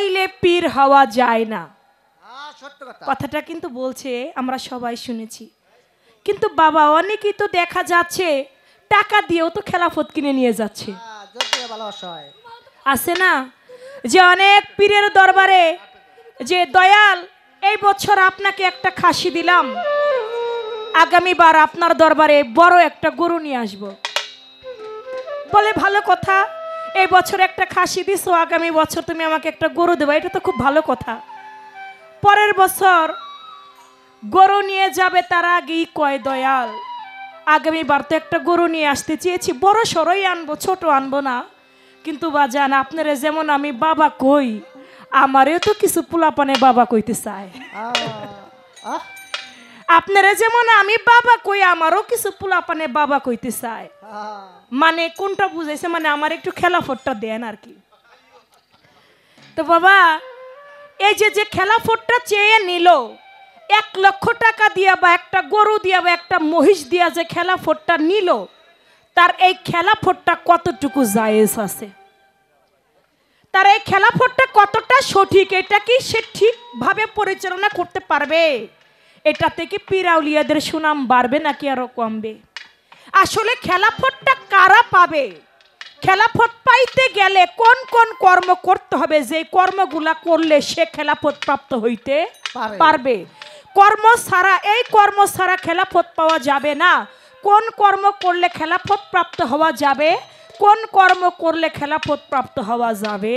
চাইলে পীর হওয়া যায় না। কথাটা কিন্তু বলছে, আমরা সবাই শুনেছি। কিন্তু বাবা অনেকেই তো দেখা যাচ্ছে টাকা দিয়েও তো খেলাফত কিনে নিয়ে যাচ্ছে। আছে না যে অনেক পীরের দরবারে যে দয়াল এই বছর আপনাকে একটা খাসি দিলাম, আগামীবার আপনার দরবারে বড় একটা গরু নিয়ে আসব। বলে ভালো কথা, এই বছর একটা খাসি দিছো, আগামী বছর তুমি আমাকে একটা গরু দেবা, এটা তো খুব ভালো কথা। পরের বছর গরু নিয়ে যাবে, তার আগেই কয় দয়াল আগামীবার তো একটা গরু নিয়ে আসতে চেয়েছি, বড় সরই আনবো, ছোট আনবো না। কিন্তু বাজান আপনারা যেমন আমি বাবা কই, আমারেও তো কিছু পোলাপানে বাবা কইতে চায়। আপনারা যেমন আমি বাবা কই, আমারও কিছু পোলাপানে বাবা কইতে চায়। মানে কোনটা বুঝাইছে, মানে আমার একটু খেলাফতটা দেন আর কি। তো বাবা এই যে খেলাফতটা চেয়ে নিল, 1 লক্ষ টাকা দিয়া বা একটা গরু দিয়া বা একটা মহিষ দিয়া যে খেলাফতটা নিল, তার এই খেলাফতটা কতটুকু জায়েজ আছে, তার এই খেলাফতটা কতটা সঠিক, এটা কি সে ঠিকভাবে পরিচালনা করতে পারবে? এটা থেকে পীর আউলিয়াদের সুনাম বাড়বে নাকি আরো কমবে? আসলে খেলাফতটা কারা পাবে? খেলাফত পাইতে গেলে কোন কোন কর্ম করতে হবে, যে কর্মগুলা করলে সে খেলাফত প্রাপ্ত হইতে পারবে? কর্ম ছাড়া, এই কর্ম ছাড়া খেলাফত পাওয়া যাবে না। কোন কর্ম করলে খেলাফত প্রাপ্ত হওয়া যাবে, কোন কর্ম করলে খেলাফত প্রাপ্ত হওয়া যাবে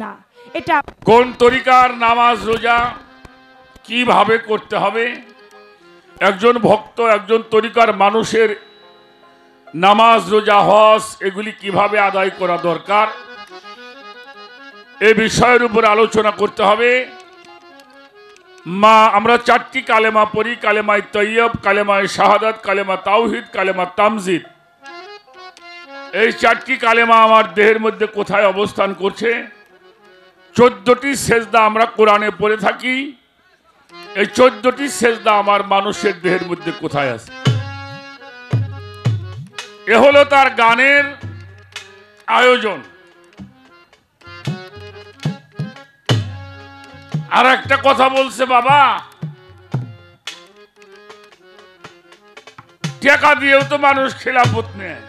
না, এটা কোন তরিকার নামাজ রোজা কিভাবে করতে হবে, একজন ভক্ত একজন তরিকার মানুষের নামাজ রোজা হজ এগুলি কিভাবে আদায় করা দরকার, এই বিষয়ের উপর আলোচনা করতে হবে। আমরা 4টি কালেমা পড়ি, কালেমায়ে তৈয়ব, কালেমায়ে শাহাদাত, কালেমা তাওহীদ, কালেমা তামজিদ। এই 4টি কালেমা আমার দেহের মধ্যে কোথায় অবস্থান করছে? 14টি সেজদা আমরা কোরআনে পড়ে থাকি, এই 14টি সেজদা আমার মানুষের দেহের মধ্যে কোথায় আছে? এ হলো তার গানের আয়োজন। আর একটা কথা বলছে বাবা, টাকা দিয়েও তো মানুষ খেলাফত নেয়।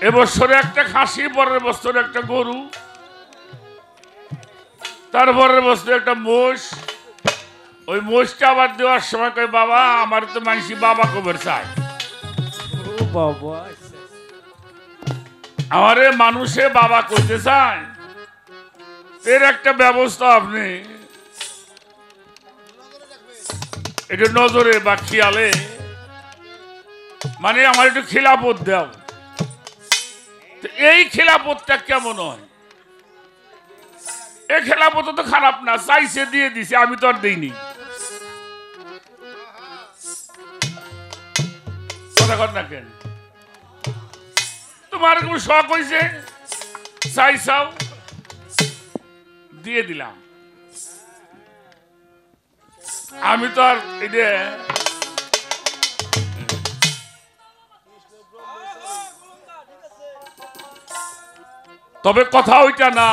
এবছরে একটা খাসি, পরের বছর একটা গরু, তারপরের বছর একটা মোষ। ওই মোষটা আবার দেওয়ার সময় কয় বাবা আমার তো মানুষই বাবা কবর চায়, আমারে মানুষে বাবা কইতে চায়। এর একটা ব্যবস্থা আপনি এটা নজরে বা খেয়ালে, মানে আমার একটু খিলাফত দাও। এই খিলাফতটা কেমন হয়? এই খিলাফত তো খারাপ না, চাইছে দিয়ে দিছে, আমি তো আর দিইনি। কথা কর না কেন? তোমার কোন শখ হয়েছে, চাইছাও দিয়ে দিলাম, আমি তো আর এটা। তবে কথা ওইটা না,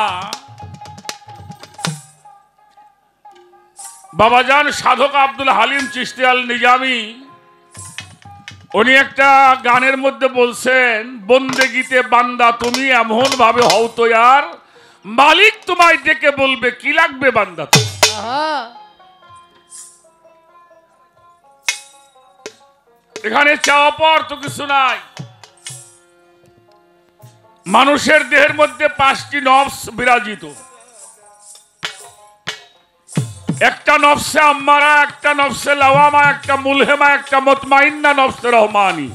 বাবাজান সাধক আব্দুল হালিম চিশতি আল নিজামি উনি একটা গানের মধ্যে বলছেন, বন্দেগীতে বান্দা তুমি এমন ভাবে হও তো আর মালিক তোমায় ডেকে বলবে কি লাগবে বান্দা। এখানে চাওয়া পাওয়ার তো কিছু নাই। মানুষের দেহের মধ্যে 5টি নফস বিরাজিত, একটা নফসে আম্মারা, একটা নফসে লাওয়ামা, একটা মুলহেমা, একটা মুতমাইন্না নফসে রহমানি।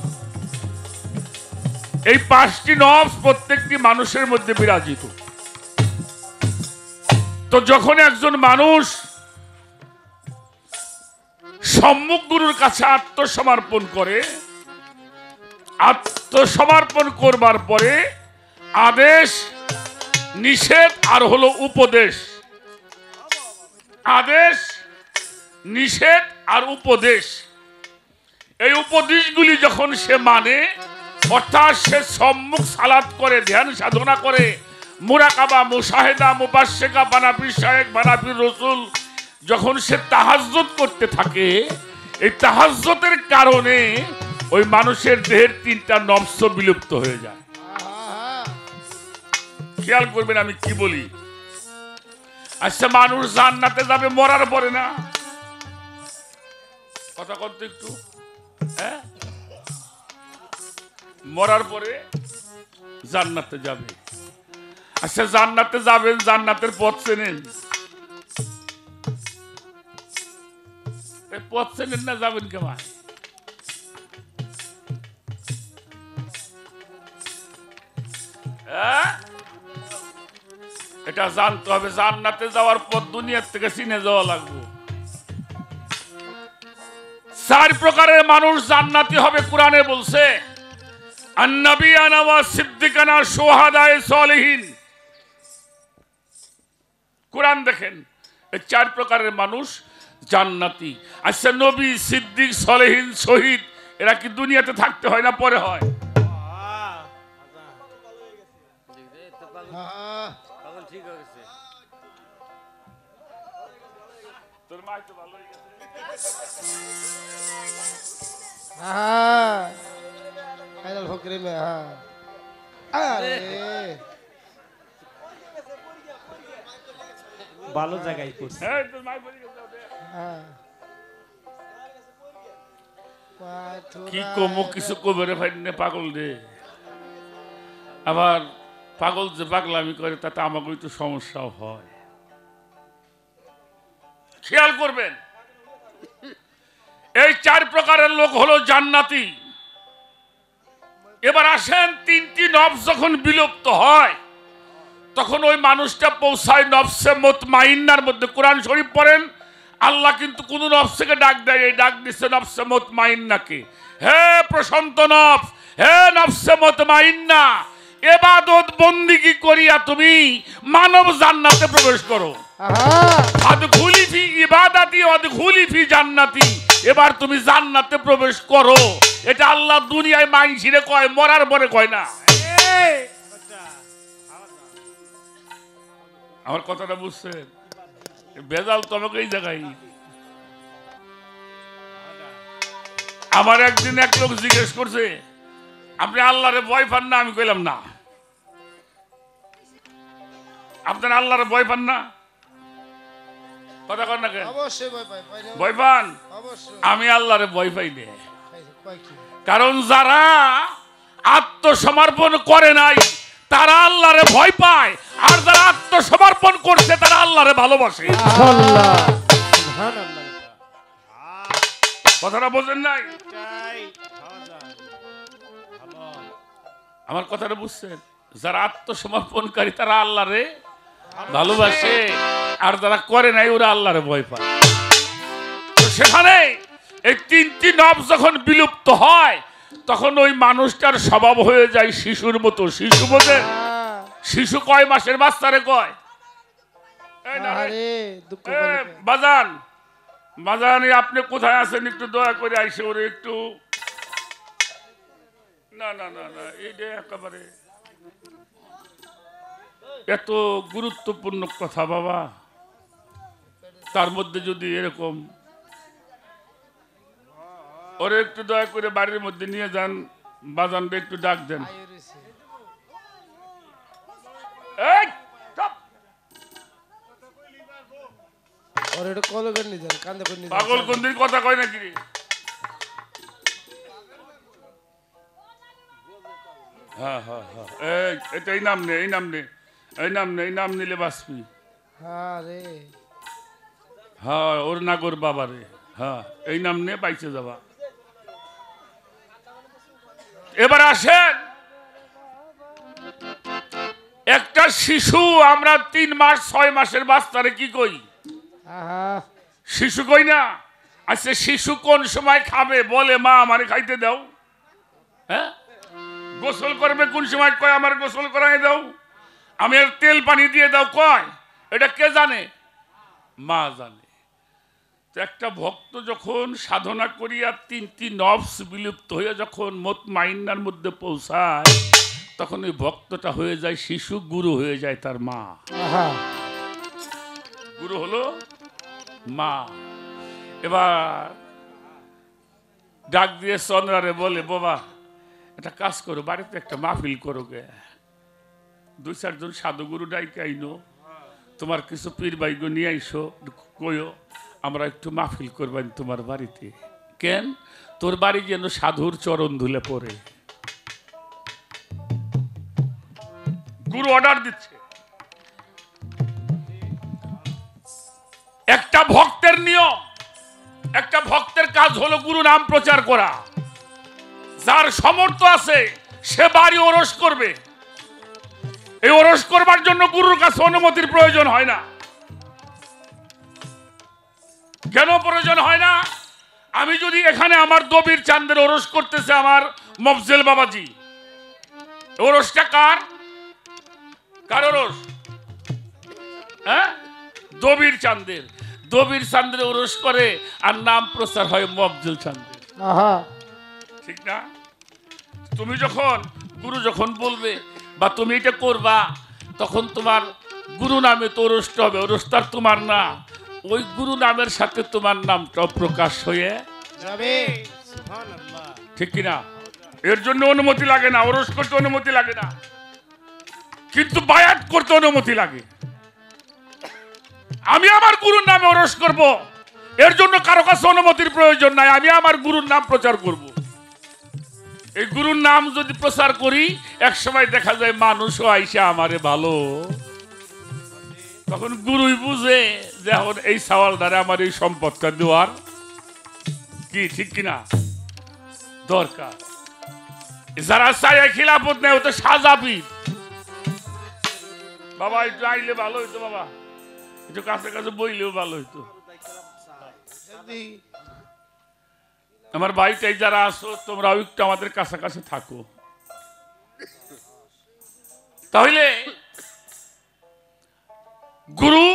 এই 5টি নফস প্রত্যেকটি মানুষের মধ্যে বিরাজিত। তো যখন একজন মানুষ সম্মুখ গুরুর কাছে আত্মসমর্পণ করে, আত্মসমর্পণ করবার পরে আদেশ নিষেধ আর হলো উপদেশ, আদেশ নিষেধ আর উপদেশ, এই উপদেশগুলি যখন সে মানে অর্থাৎ সে সম্মুখ সালাত করে, ধ্যান সাধনা করে, মুরাকাবা, মুশাহেদা, মুবাশশিকা, বানাফির শায়েখ, বানাফির রসুল, যখন সে তাহাজ্জুদ করতে থাকে, এই তাহাজ্জুদের কারণে ওই মানুষের দেহের 3টা নফস বিলুপ্ত হয়ে যায়। খেয়াল করবেন আমি কি বলি। আচ্ছা, মানুষ জান্নাতে যাবে মরার পরে না? কথা বলতে একটু, হ্যাঁ, মরার পরে জান্নাতে যাবে। আচ্ছা, জান্নাতে যাবেন, জান্নাতের পথ চেনেন? পথ চেনেন না, যাবেন কেমন? এটা জানতে হবে। জান্নাতে যাওয়ার পর দুনিয়ার থেকে চিনে যাওয়া লাগবে। 4 প্রকারের মানুষ জান্নাতি হবে। কোরআনে বলছে আন-নাবিয়ানা ওয়া সিদ্দিকানা শুহাদায়ে সালিহিন। কোরআন দেখেন, এই 4 প্রকারের মানুষ জান্নাতি। আচ্ছা, নবী, সিদ্দিক, সালেহিন, শহীদ এরা কি দুনিয়াতে থাকতে হয় না পরে হয়? তোর মা তো ভালো হয়ে গেছে। ফাইনাল ফকরি মে আরে ভালো জায়গায় পড়ছে। এই তোর মা বলে গেছে। কি কমো কিছু কবে ভাই নে, পাগল রে। আবার পাগল যে পাগলামি করে তাতে আমাকে একটু সমস্যাও হয়। খেয়াল করবেন, এই 4 প্রকারের লোক হলো জান্নাতি। এবার আসেন, 3টি নফস যখন বিলুপ্ত হয় তখন ওই মানুষটা পৌঁছায় নফসে মুতমাইন্নার মধ্যে। কোরআন শরীফ পড়েন, আল্লাহ কিন্তু কোন নফসকে ডাক দেয়, এই ডাক দিচ্ছে নফসে মুতমাইন্নাকে। হে প্রশান্ত নফস, হে নফসে মুতমাইন্না, ইবাদত বন্দেগী করিয়া তুমি মানব জান্নাতে প্রবেশ করো। আদখুলি ফি ইবাদাতি আদখুলি ফি জান্নাতি। এবার তুমি জান্নাতে প্রবেশ করো। এটা আল্লাহ দুনিয়ায় মাইনসিরে কয়, মরার পরে কয় না। আমার কথাটা বুঝছেন? বেজাল তোমাকে এই জায়গায়। আমার একদিন এক লোক জিজ্ঞেস করছে, আপনি আল্লাহরে ভয় পান না? আমি কইলাম না। আপনার আল্লাহরে ভয় পান না? কথা কর না কেন? অবশ্যই ভয় পান? অবশ্যই। আমি আল্লাহরে ভয় পাই না। কয় কি? কারণ যারা আত্মসমর্পণ করে নাই তারা আল্লাহরে ভয় পায়, আর যারা আত্মসমর্পণ করছে তারা আল্লাহরে ভালোবাসে। সুবহানাল্লাহ। কথাটা বোঝেন নাই? আমার কথাটা বুঝছেন? যারা আত্মসমর্পণকারী তারা আল্লাহরে ভালোবাসে, আর যারা করে নাই ওরা আল্লাহরে ভয় পায়। তো সেখানে এই 3টি নফস যখন বিলুপ্ত হয় তখন ওই মানুষটার স্বভাব হয়ে যায় শিশুর মতো। শিশু বোঝেন? শিশু কয় মাসের বাচ্চারে কয়? আরে দুঃখ বাজান, বাজান আপনি কোথায় আছেন? একটু দয়া করে আইসে ওরে একটু। না না না না, এইটা একেবারে এত গুরুত্বপূর্ণ কথা বাবা, তার মধ্যে যদি এরকম, ওরে একটু দয়া করে বাড়ির মধ্যে নিয়ে যান। বাজানটা একটু ডাক দেন। এই চুপ! ওরে এটা কল করে নি দেন, কান্দে করে নি দেন। পাগল কোনদিন কথা কয় নাকি রে? হ্যাঁ হ্যাঁ হ্যাঁ, এটা এই নাম নে, এই নাম নে, এই নাম নে, এই নাম নিলে বাঁচবি। আরে হ্যাঁ, ওর নাগর বাবা রে। হ্যাঁ, এই নাম নে, পাইছে যাবা। এবার আসেন, একটা শিশু আমরা 3 মাস 6 মাসের বাচ্চারে কি কই? শিশু কই না? আচ্ছা, শিশু কোন সময় খাবে? বলে মা আমারে খাইতে দাও। হ্যাঁ, গোসল করবে কোন সময়? কয় আমার গোসল করাই দাও, আমি আর তেল পানি দিয়ে দাও। কয় এটা কে জানে? মা জানে। তো একটা ভক্ত যখন সাধনা করিয়া 3টি নফস বিলুপ্ত হয়ে যখন মুতমাইন্নার মধ্যে পৌঁছায় তখন ওই ভক্তটা হয়ে যায় শিশু, গুরু হয়ে যায় তার মা। আহা গুরু হলো মা। এবার ডাক দিয়ে চন্দ্রারে বলে, বাবা একটা কাজ করো, বাড়িতে একটা মাহফিল করো গে, 2-4 জন সাধুগুরু ডাইকে আইনো, তোমার কিছু পীর বাইগ নিয়ে আইসো, কইও আমরা একটু মাহফিল করবেন তোমার বাড়িতে। কেন? তোর বাড়ি যেন সাধুর চরণ ধুলে পড়ে। গুরু অর্ডার দিচ্ছে। একটা ভক্তের নিয়ম, একটা ভক্তের কাজ হলো গুরু নাম প্রচার করা। যার সামর্থ্য আছে সে বাড়ি ওরস করবে। এই ওরস করবার জন্য গুরুর কাছে অনুমতির প্রয়োজন হয় না। কেন প্রয়োজন হয় না? আমি যদি এখানে আমার দবির চাঁদের ওরস করতেছে আমার মফজেল বাবাজি, ওরসটা কার? কার ওরস? হ্যাঁ, দবির চাঁদের। দবির চাঁদের ওরস করে আর নাম প্রচার হয় মফজেল চাঁদের। আহা ঠিক না? তুমি যখন গুরু যখন বলবে বা তুমি এটা করবা, তখন তোমার গুরু নামে তো ওরসটা হবে। ওরসটা তোমার না, ওই গুরু নামের সাথে তোমার নামটাও প্রকাশ হয়ে যাবে। ঠিক কিনা? এর জন্য অনুমতি লাগে না, ওরস করতে অনুমতি লাগে না, কিন্তু বায়াত করতে অনুমতি লাগে। আমি আমার গুরুর নামে ওরস করব, এর জন্য কারো কাছে অনুমতির প্রয়োজন নাই। আমি আমার গুরুর নাম প্রচার করব। এই গুরুর নাম যদি প্রচার করি, এক সময় দেখা যায় মানুষও আইসা আমারে ভালো, তখন গুরুই বুঝে যে এখন এই সওয়ালদারে আমার এই সম্পদটা দেওয়ার কি ঠিক কিনা দরকার। যারা চায় খিলাফত নেই, ও তো সাজাবি। বাবা একটু আইলে ভালো হইতো, বাবা একটু কাছে কাছে বইলেও ভালো হইতো। আমার ভাইটাই যারা আসো, তোমরাও একটু আমাদের কাছাকাছি থাকো। তাহলে গুরু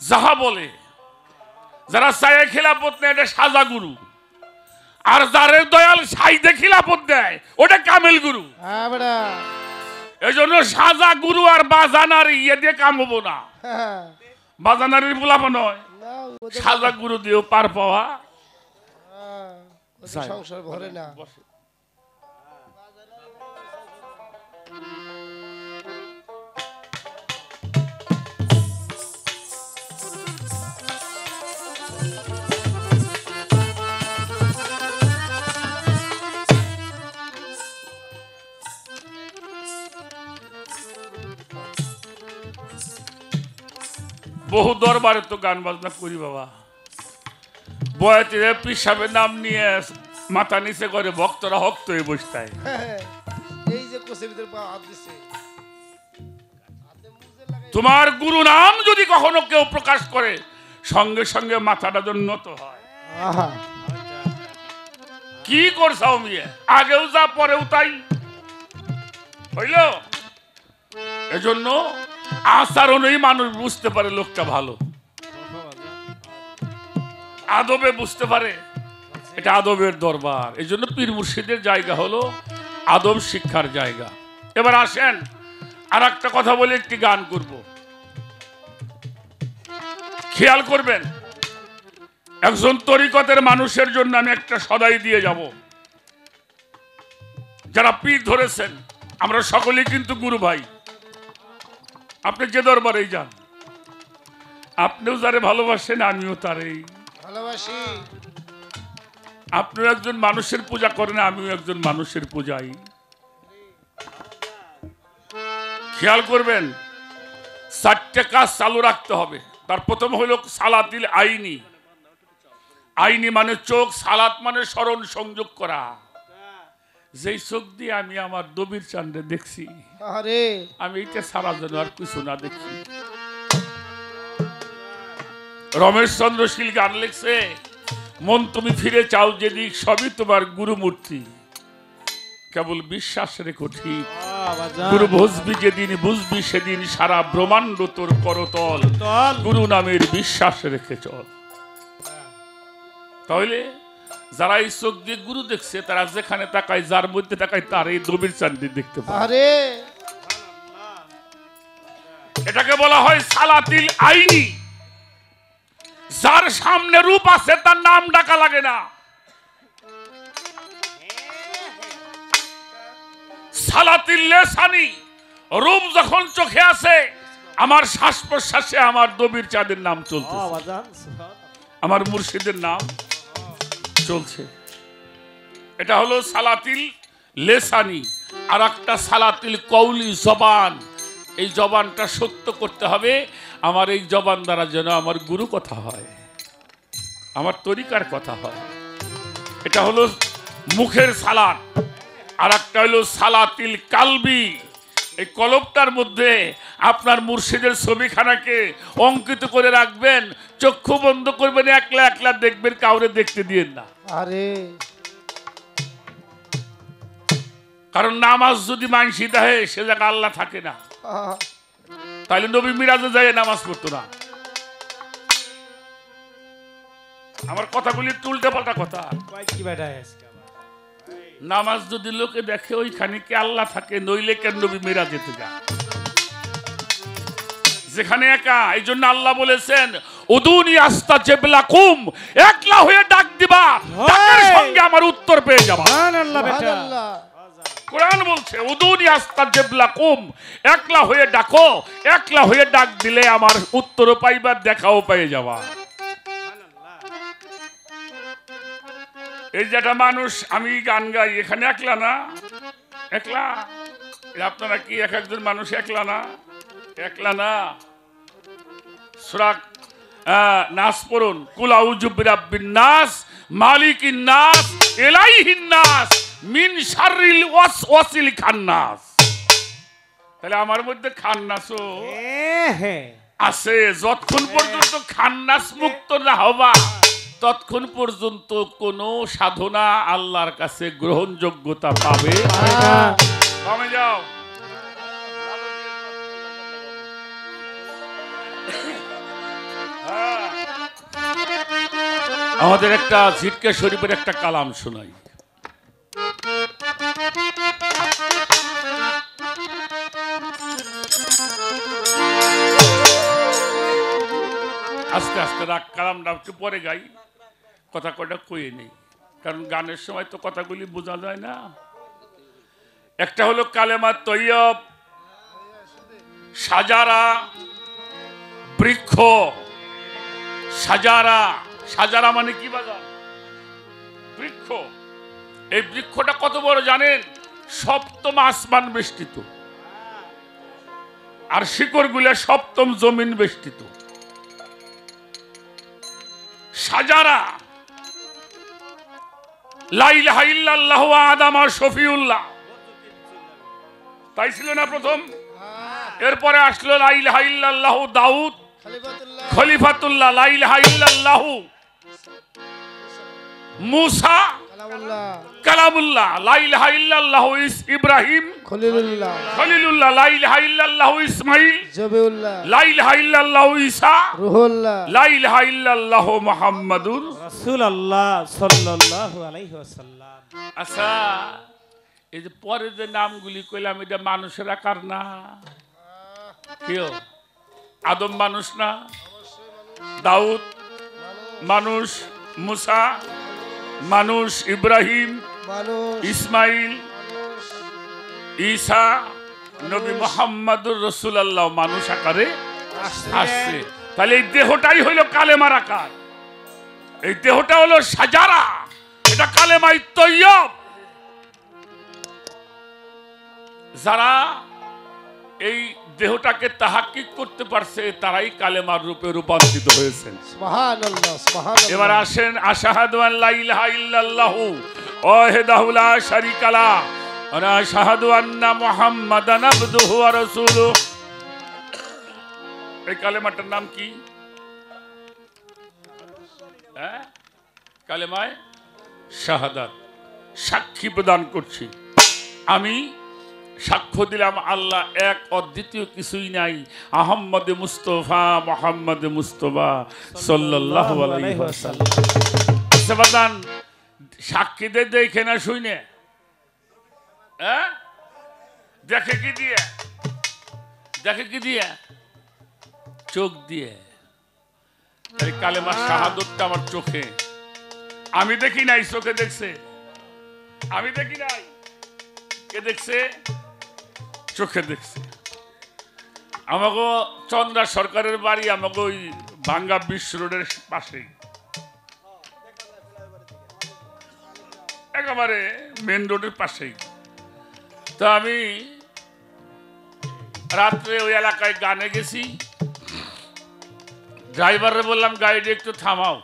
যাহা বলে, যারা চায় খিলাফত নেয় এটা সাজা গুরু, আর যারে দয়াল সাইদে খিলাফত দেয় ওটা কামেল গুরু। হ্যাঁ বেটা, এই জন্য সাজা গুরু আর বাজানারি ইয়ে দিয়ে কাম হবো না। হ্যাঁ বাজানারির বুলাবো নয়, না ওদের সাজা গুরু দিয়েও পার পাওয়া ওদের সংসার ভরে না। বহু দরবারে তো গান বাজনা করি বাবা, বয়াতে পিসাবের নাম নিয়ে মাথা নিচে করে ভক্তরা হক্ত হয়ে বসতায়। এই যে কোষের ভিতরে পা হাত দিছে, তোমার গুরু নাম যদি কখনো কেউ প্রকাশ করে, সঙ্গে সঙ্গে মাথাটা উন্নত হয়। আহা কি করছাও মিয়ে, আগেও যা পরেও তাই হইল। এজন্য আচরণেই মানুষ বুঝতে পারে লোকটা ভালো, আদবে বুঝতে পারে এটা আদবের দরবার। এই জন্য পীর মুর্শিদের জায়গা হলো আদব শিক্ষার জায়গা। এবার আসেন আর একটা কথা বলে একটি গান করব, খেয়াল করবেন। একজন তরিকতের মানুষের জন্য আমি একটা সদাই দিয়ে যাব। যারা পীর ধরেছেন আমরা সকলেই কিন্তু গুরু ভাই। আপনি যে দরবারেই যান, আপনিও যারে ভালোবাসেন আমিও তারেই ভালোবাসি। আপনিও একজন মানুষের পূজা করেন, আমিও একজন মানুষের পূজাই। খেয়াল করবেন 4টে কাজ চালু রাখতে হবে। তার প্রথম হলো সালাতিল আইনি। আইনি মানে চোখ, সালাত মানে স্মরণ সংযোগ করা। যেই চোখ দিয়ে আমি আমার দবির চাঁদে দেখছি, আরে আমি এটা সারা যেন আর কিছু না দেখি। রমেশ চন্দ্র শীল গান লিখছে, মন তুমি ফিরে চাও যেদিক সবই তোমার গুরু মূর্তি, কেবল বিশ্বাস রেখো ঠিক গুরু ভজবি যেদিন বুঝবি সেদিন সারা ব্রহ্মাণ্ড তোর করতল, গুরু নামের বিশ্বাস রেখে চল। তাহলে যারা এই চোখ দিয়ে গুরু দেখছে তারা যেখানে তাকায়, যার মধ্যে তাকায়, তার এই দবির চান্দি দেখতে পায়। আরে এটাকে বলা হয় সালাতিল আইনি। যার সামনে রূপ আছে তার নাম ডাকা লাগে না। সালাতিল লেসানি, রূপ যখন চোখে আছে, আমার শ্বাস প্রশ্বাসে আমার দবির চাঁদের নাম চলছে, আমার মুর্শিদের নাম চলছে। এটা হলো সালাতিল লেসানি। আর একটা সালাতিল কৌলি, জবান। এই জবানটা সত্য করতে হবে, আমার এই জবান দ্বারা যেন আমার গুরু কথা হয়, আমার তরিকার কথা হয়। এটা হলো মুখের সালাত। আর একটা হলো সালাতিল কালবি। এই কলবটার মধ্যে আপনার মুর্শিদের ছবিখানাকে অঙ্কিত করে রাখবেন, চক্ষু বন্ধ করবেন, একলা একলা দেখবেন, কাউরে দেখতে দিয়েন না। আরে কারণ নামাজ যদি মানসি দেয় সে জায়গা আল্লাহ থাকে না। তাহলে নবী মিরাজে যায় নামাজ পড়তো না। আমার কথাগুলি উল্টে পাল্টা কথা। নামাজ যদি লোকে দেখে ওইখানে কি আল্লাহ থাকে, নইলে কেন নবী মিরাজে যা। যেখানে একা, এই জন্য আল্লাহ বলেছেন উদুনি আস্তাজিবলাকুম, একলা হয়ে ডাক দিবা, ডাকের সঙ্গে আমার উত্তর পেয়ে যাবা। সুবহানাল্লাহ। কোরআন বলছে উদুনি আস্তাজিবলাকুম, একলা হয়ে ডাকো, একলা হয়ে ডাক দিলে আমার উত্তরও পাইবা, দেখাও পেয়ে যাবা। এই যেটা মানুষ, আমি গান গাই, এখানে একলা না, একলা। আপনারা কি এক একজন মানুষ একলা না? একলা না। সূরা নাস পড়ুন, কুল আউযু বিরাব্বিন নাস, মালিকিন নাস, ইলাইহিন নাস, মিন শাররিল ওয়াসওয়াসিল খান্নাস। তাহলে আমার মধ্যে খান্নাসও আছে। যতক্ষণ পর্যন্ত খান্নাস মুক্ত না হবা, ততক্ষণ পর্যন্ত কোন সাধনা আল্লাহর কাছে গ্রহণযোগ্যতা পাবে না। কমে যাও। আমাদের একটা ঝিটকে শরীফের একটা কালাম শোনাই। আস্তে আস্তে রাগ, কালামটা একটু পরে গাই, কথা কটা কয়ে নেই, কারণ গানের সময় তো কথাগুলি বোঝা যায় না। একটা হলো কালেমা তৈয়ব, সাজারা, বৃক্ষ। সাজারা, সাজারা মানে কি বাজার? বৃক্ষ। এই বৃক্ষটা কত বড় জানেন? সপ্তম আসমান বেষ্টিত, আর শিকড়গুলো সপ্তম জমিন বেষ্টিত। সাজারা, লা ইলাহা ইল্লাল্লাহু আদম আর শফিউল্লাহ, তাই ছিল না প্রথম? এরপরে আসলো লা ইলাহা ইল্লাল্লাহু দাউদ খলিফাতুল্লাহ, লা ইলাহা ইল্লাল্লাহু মুসা কালামুল্লাহ, লা ইলাহা ইল্লাল্লাহু ইব্রাহিম খলিলুল্লাহ, লা ইলাহা ইল্লাল্লাহু ইসমাঈল জবিউল্লাহ, লা ইলাহা ইল্লাল্লাহু ঈসা রূহুল্লাহ, লা ইলাহা ইল্লাল্লাহু মুহাম্মাদুর রাসূলুল্লাহ সাল্লাল্লাহু আলাইহি ওয়াসাল্লাম। আচ্ছা, এই যে পরে যে নামগুলি কইলাম, এটা মানুষের আকার না? কেউ আদম মানুষ না? দাউদ মানুষ, মুসা মানুষ, ইব্রাহিম, ইসমাইল, ঈসা, নবী মুহাম্মদুর রাসূলুল্লাহ মানুষ আকারে আসছে। তাহলে এই দেহটাই হলো কালেমার আকার, এই দেহটা হলো সাজারা, এটা কালেমাই তৈয়ব। যারা এই দেহটাকে তাহাক্কিক করতে পারছে তারাই কালেমার রূপে রূপান্তরিত হয়েছেন। সুবহানাল্লাহ, সুবহানাল্লাহ। এবার আসেন, আশহাদু আন লা ইলাহা ইল্লাল্লাহু ওয়াহদাহু লা শারীকা লাহু ওয়া আশহাদু আন্না মুহাম্মাদান আবদুহু ওয়া রাসূলুহু। এই কালেমাটার নাম কি? কালেমায়ে শাহাদাত। সাক্ষী প্রদান করছি, আমি সাক্ষ্য দিলাম আল্লাহ এক, অদ্বিতীয় কিছুই নাই। আহম্মদ মুস্তফা মোহাম্মদ মুস্তফা সাল্লাল্লাহু আলাইহি ওয়াসাল্লাম। সেবাদান সাক্ষীদের দেখে না শুনে, হ্যাঁ দেখে কি দিয়ে? দেখে কি দিয়ে? চোখ দিয়ে। কালেমা শাহাদতটা আমার চোখে, আমি দেখি নাই, চোখে দেখছে। আমি দেখি নাই, কে দেখছে? চোখে দেখছে। আমাকে চন্দ্রা সরকারের বাড়ি আমাকে ওই ভাঙ্গা বিশ্ব রোডের পাশেই, একেবারে মেন রোডের পাশেই। তো আমি রাত্রে ওই এলাকায় গানে গেছি। ড্রাইভারে বললাম গাড়িটা একটু থামাও।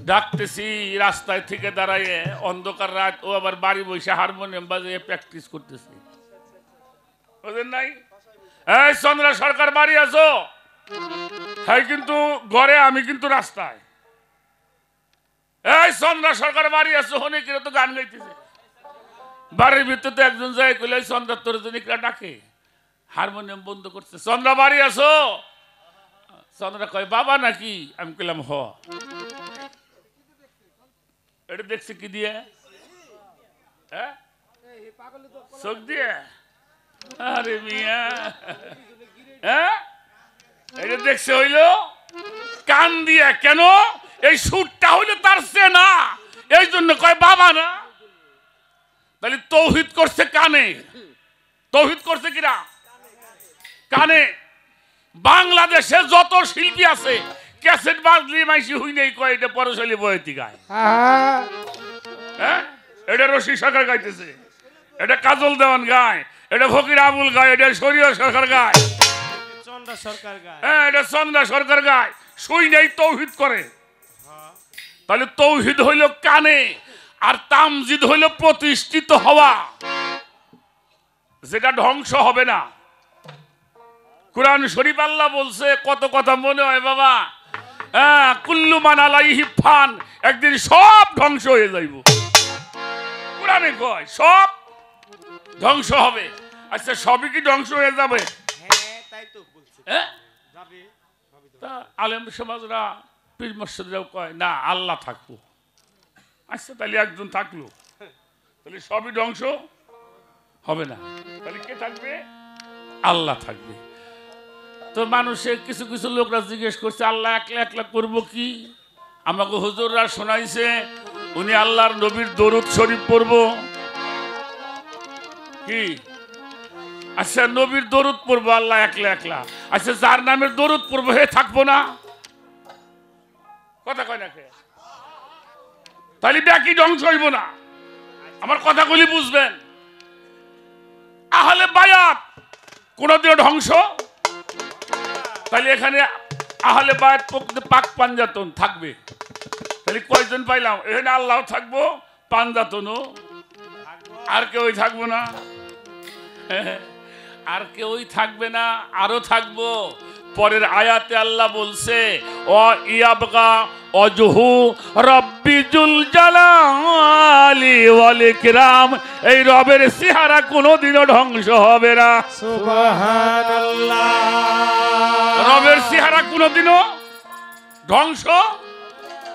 ডাকতেছি রাস্তায় থেকে দাঁড়াইয়ে, অন্ধকার রাত, ও আবার বাড়ি বসে হারমোনিয়াম বাজিয়ে প্র্যাকটিস করতেছে। বুঝলেন নাই? এই চন্দ্রা সরকার বাড়ি আছো? হ্যাঁ, কিন্তু ঘরে, আমি কিন্তু রাস্তায়। এই চন্দ্রা সরকার বাড়ি আছো? হনে কিরা তো গান গাইতেছে। বাড়ির ভিতরে তো একজন যায় কইলে চন্দ্রা তোর জন্য ডাকে, হারমোনিয়াম বন্ধ করছে। চন্দ্রা বাড়ি আছো? চন্দ্রা কয় বাবা নাকি? আমি কইলাম হ। এটা দেখছে কি দিয়ে? হ্যাঁ, চোখ দিয়ে। আরে মিয়া, হ্যাঁ, এটা দেখছে হইলো কান দিয়ে। কেন? এই সুরটা হইলো তার চেনা, এই জন্য কয় বাবা না। তাহলে তৌহিদ করছে কানে। তৌহিদ করছে কিরা? কানে। বাংলাদেশে যত শিল্পী আছে, ক্যাসেট বাজলি মাইসি হুই নেই কয় এটা পরশালী বয়তি গায়। হ্যাঁ, এটা রশি সরকার গাইতেছে, এটা কাজল দেওয়ান গায়, এটা ফকির আবুল গায়, এটা শরীয় সরকার গায়, চন্দ্রা সরকার গায়। হ্যাঁ, এটা চন্দ্রা সরকার গায়। শুই নেই তৌহিদ করে। তাহলে তৌহিদ হইল কানে, আর তামজিদ হইল প্রতিষ্ঠিত হওয়া, যেটা ধ্বংস হবে না। কুরআন শরীফ আল্লাহ বলছে, কত কথা মনে হয় বাবা। হ্যাঁ, কুল্লু মান আলাইহি ফান, একদিন সব ধ্বংস হয়ে যাইব। কুরআনে কয় সব ধ্বংস হবে। আচ্ছা, সবই কি ধ্বংস হয়ে যাবে? হ্যাঁ, তাই তো বলছে। হ্যাঁ, যাবে। তা আলেম সমাজরা, পীর মুর্শিদরাও কয় না, আল্লাহ থাকবো। আচ্ছা, তাহলে একজন থাকলো, তাহলে সবই ধ্বংস হবে না। তাহলে কে থাকবে? আল্লাহ থাকবে। তো মানুষের কিছু কিছু লোকরা জিজ্ঞেস করছে, আল্লাহ একলা একলা করবো কি? আমাকে হুজুররা শোনাইছে উনি আল্লাহর নবীর দরুদ শরীফ পড়বো কি? আচ্ছা, নবীর দরুদ পড়বো আল্লাহ একলা একলা। আচ্ছা, যার নামের দরুদ পড়বো হে থাকবো না? কথা কয় না কে? তাহলে ব্যাকি ধ্বংস হইব না। আমার কথাগুলি বুঝবেন। আহলে বায়াত কোনদিনও ধ্বংস। তাহলে এখানে আহলে বায়াত পাক পাঞ্জাতন থাকবে। তাহলে কয়জন পাইলাম? এখানে আল্লাহ থাকবো, পাঞ্জাতনও, আর কেউই থাকবো না। আর কেউই থাকবে না, আরো থাকবো। পরের আয়াতে আল্লাহ বলছে, ও ইয়াবগা অজহু রব্বিজুল জালালি ওয়াল ইকরাম, এই রবের চেহারা কোনোদিনও ধ্বংস হবে না। সুবহানাল্লাহ। রবের চেহারা কোনোদিনও ধ্বংস।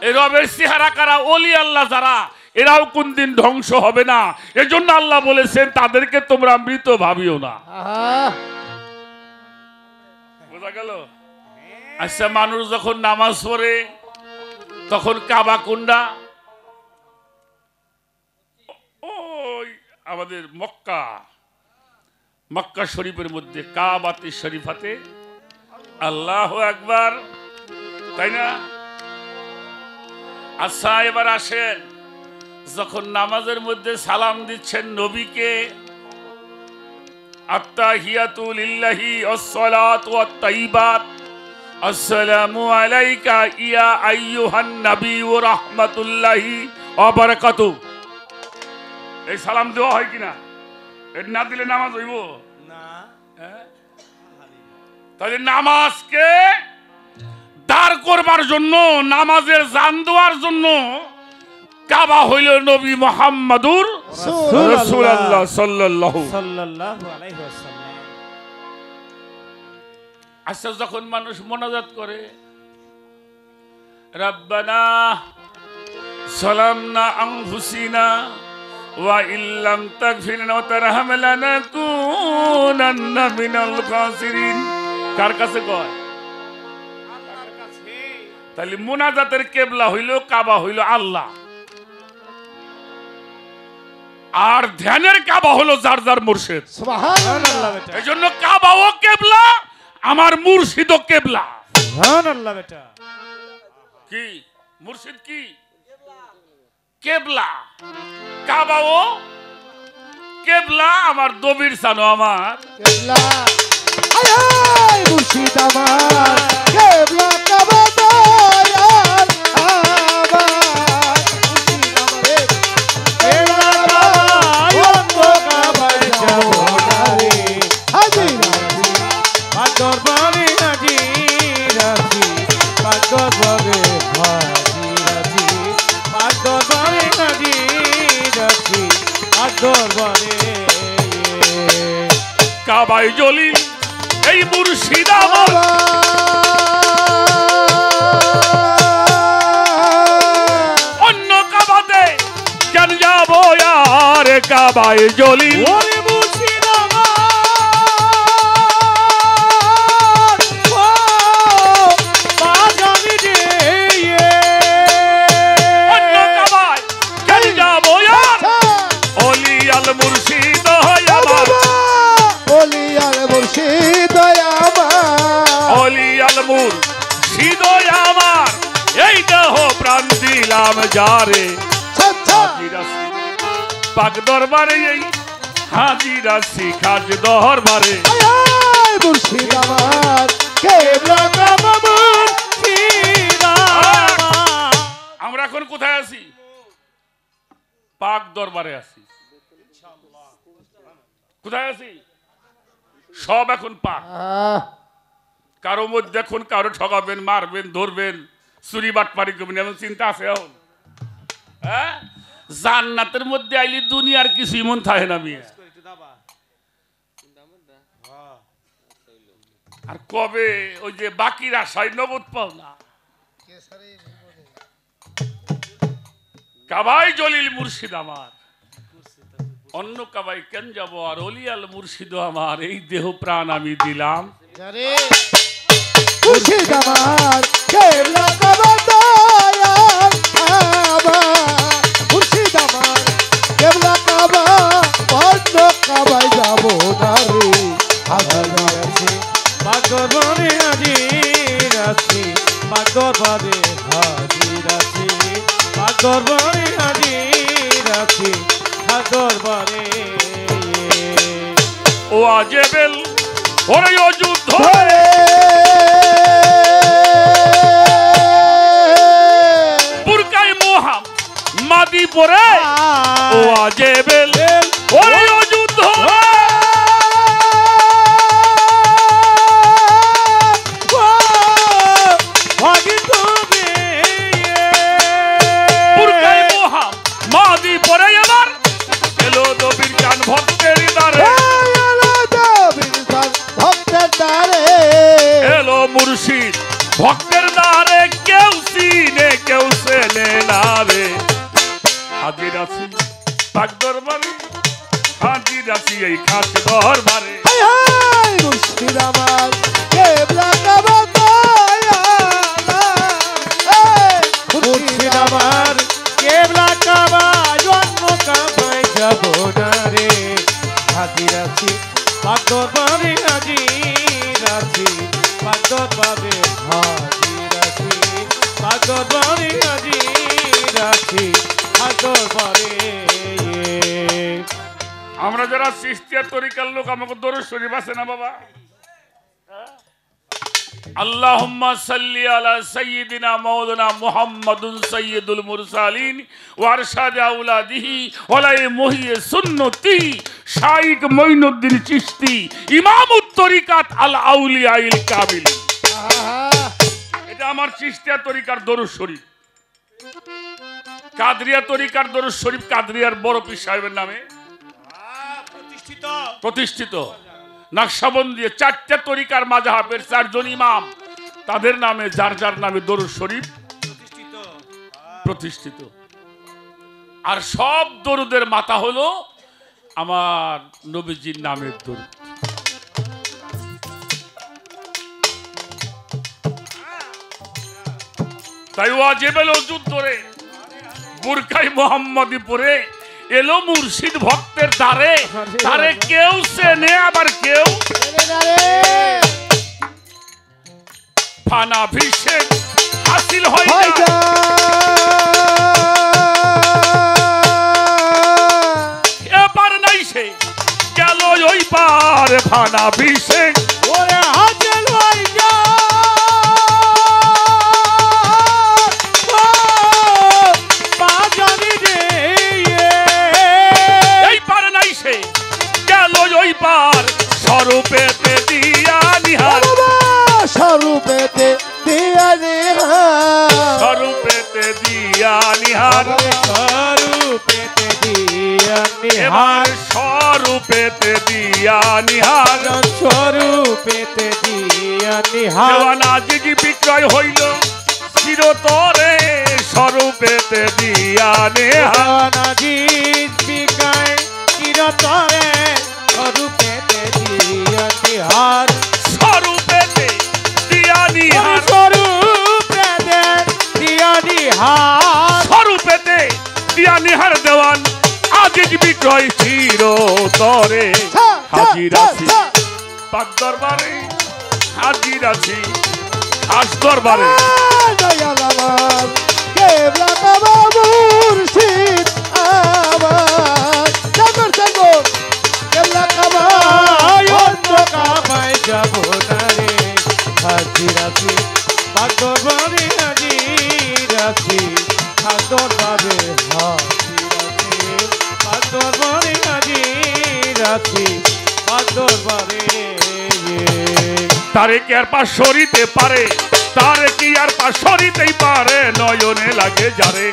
এই রবের চেহারা কারা? ওলি আল্লাহ যারা, এরাও কোনদিন ধ্বংস হবে না। এজন্য আল্লাহ বলেছেন তাদেরকে তোমরা মৃত ভাবিও না। বোঝা গেল? আচ্ছা, মানুষ যখন নামাজ পড়ে তখন কাবা কোনটা? ওই আমাদের মক্কা শরীফের মধ্যে কাবাতে শরীফাতে আল্লাহু আকবার, তাই না? আচ্ছা, এবার আসেন, যখন নামাজের মধ্যে সালাম দিচ্ছেন নবীকে, আত্তাহিয়াতু লিল্লাহি ওয়াসসালাতু ওয়াত-তাইয়্যিবাত, আসসালামু আলাইকা ইয়া আইয়ুহান নবী ওয়া রাহমাতুল্লাহি ওয়া বারাকাতুহু, এই সালাম দেওয়া হয় কিনা? এটা না দিলে নামাজ হইব না। তাহলে নামাজকে দাঁড় করবার জন্য, নামাজের জান দেওয়ার জন্য কাবা হইল নবী মুহাম্মদুর রাসূলুল্লাহ সাল্লাল্লাহু সাল্লাল্লাহু আলাইহি ওয়াসাল্লাম। আচ্ছা, যখন মানুষ মোনাজাত করে রাব্বানা সালামনা আনফুসিনা ওয়া ইল্লাম তাগফির ওয়া তারহাম লানাকুনান্না মিনাল খাসিরিন, কার কাছে কয়? আল্লাহর কাছে। তাহলে মোনাজাতের কেবলা হইল কাবা, হইল আল্লাহ, আর ধ্যানের কাবা হলো যার যার মুর্শিদ। সুবহানাল্লাহ বেটা, এই জন্য কাবাও কেবলা, আমার মুর্শিদও কেবলা। সুবহানাল্লাহ বেটা। কি মুর্শিদ কি কেবলা, কাবাও কেবলা, আমার দবির সানো আমার কেবলা আয় আয় মুর্শিদ আমার কেবলা কাবা দয়াল আমার মুর্শিদ আমারে কেবলা কাবায় অন্য কাবায় যাব না রে। হাজির পাক দরবারে হাজির আছি, পাক দরবারে হাজির আছি, পাক দরবারে হাজির আছি, পাক দরবারে। কাবায় জলিল এই মুর্শিদ আমার, অন্য কাবাতে কেন যাবো আর, কাবায় জলিল ওরে মুর্শিদ আমার, ও বাজানি রে, অন্য কাবায় কেন যাবো আর, অলি আল মুর্শিদ হয় আমার, বলি আর মুর্শিদ আমার অলি আল মুর্শিদ হয় আমার, এই দেহ প্রাণ দিলাম যারে, আচ্ছা হাজির আছি পাক দরবারে, এই হাজির আছি খাজ দরবারে। আয় আয় মুর্শিদ আমার কেবলা কাবা মুর্শিদ আমার। আমরা এখন কোথায় আছি? পাক দরবারে আছি। কোথায় আছি? সব এখন পাক। কারো মধ্যে এখন কারো ঠকাবেন, মারবেন, ধরবেন, চুরি বাটপারি করবেন, এমন চিন্তা আছে এখন? হ্যাঁ, জান্নাতের মধ্যে আইলি দুনিয়ার কিছু মন থাকে না মিয়া। একটু দাবা। হ্যাঁ। আর কবে ওই যে বাকির আশায় নগদ পাও না। কাবাই জলিল মুর্শিদ আমার, অন্য কাবাই কেন যাব আর, অলিয়াল মুর্শিদ আমার, এই দেহ প্রাণ আমি দিলাম। মুর্শিদ আমার কেবলা কাবা দয়াল আমার মুর্শিদ আমার কেবলা কাবা অন্য কাবায় যাব না রে হাজার আছে পাক দরবারে হাজির আছি, পাক দরবারে হাজির আছি, পাক দরবারে হাজির আছি, পাক দরবারে। ও আজেবেল ওরে ও যুদ্ধ, বুরকায় মোহাম মাদি পরে, ও আজেবেল ওরে ও যুদ্ধ, বুরকায় মোহাম মাদি পরে এবার এলো দবির চান ভক্তের দ্বারে, ভক্তের দ্বারে এলো মুর্শিদ ভক্তের দ্বারে, কেউ চিনে কেউ চেনে না রে। হাজির আছি পাক দরবারে, হাজির আছি এই খাস দরবারে। হায় হায় মুর্শিদ আমার কেবলা কাবা দয়াল মুর্শিদ আমার কেবলা কাবায় অন্য কাবায় যাব না রে। হাজির আছি পাক দরবারে হাজির আছি, পাক দরবারে হাজির আছি, পাক দরবারে হাজির আছি, পাক দরবারে। আমরা যারা চিশতিয়া তরিকার লোক, আমাকে দরুদ শরীফ আছে না বাবা? আল্লাহুম্মা সাল্লি আলা সাইয়্যিদিনা মাওলানা মুহাম্মাদুন সাইয়্যিদুল মুরসালিন ওয়া আরশাদি আওলাদিহি ওয়ালাই মুহিয়ে সুন্নতি শাইখ মঈনুদ্দিন চিশতি ইমামুত তরিকাত আল আউলিয়াইল কামিল। এটা আমার চিশতিয়া তরিকার দরুদ শরীফ। কাদরিয়া তরিকার দরুদ শরীফ কাদরিয়ার বড় পীর সাহেবের নামে প্রতিষ্ঠিত। নকশবন্দি 4টে তরিকার মাযহাবের 4 জন ইমাম, তাদের নামে যার যার নামে দরুদ শরীফ প্রতিষ্ঠিত। আর সব দরুদের মাথা হলো আমার নবীজির নামের দরুদ। তাই ওয়াজিবেল ওজুদ ধরে বুরকাই মোহাম্মদী পরে এলো মুর্শিদ ভক্তের দ্বারে, তারে কেউ চেনে আবার কেউ ফানাভিষেক হাসিল হয় না। এবার নাই সে গেল ওই পার ফানাভিষেক ওরে হাসিল হয় না। স্বরূপেতে দিয়া নিহার, স্বরূপেতে দিয়া নিহার, স্বরূপেতে দিয়া নিহার, স্বরূপেতে দিয়া এবার নিহার, স্বরূপেতে দিয়া নিহার, স্বরূপেতে দিয়া নিহার। দেওয়ানা জিজি বিক্রয় হইল চিরতরে, স্বরূপেতে দিয়া নিহার, নাজিদ বিকায় চিরতরে, স্বরূপেতে দিয়া নিহার, স্বরূপেতে দিয়া নিহার, স্বরূপেতে দিয়া নিহার, স্বরূপেতে দিয়া নিহার দেওয়ান আজিজ বিক্রয় চিরতরে। হাজির আছি পাক দরবারে, হাজির আছি খাস দরবারে। দয়াল আমার কেবলা কাবা মুর্শিদ আমার, জাগর জাগর কেবলা কাবা অন্য কাবায় যাব না রে। হাজির আছি পাক দরবারে, হাজির আছি পাক দরবারে, হাজির আছি পাক দরবারে, হাজির আছি পাক দরবারে। তারে কি আর পাশ সরিতে পারে, তারে কি আর পাশ সরিতেই পারে, নয়নে লাগে যারে,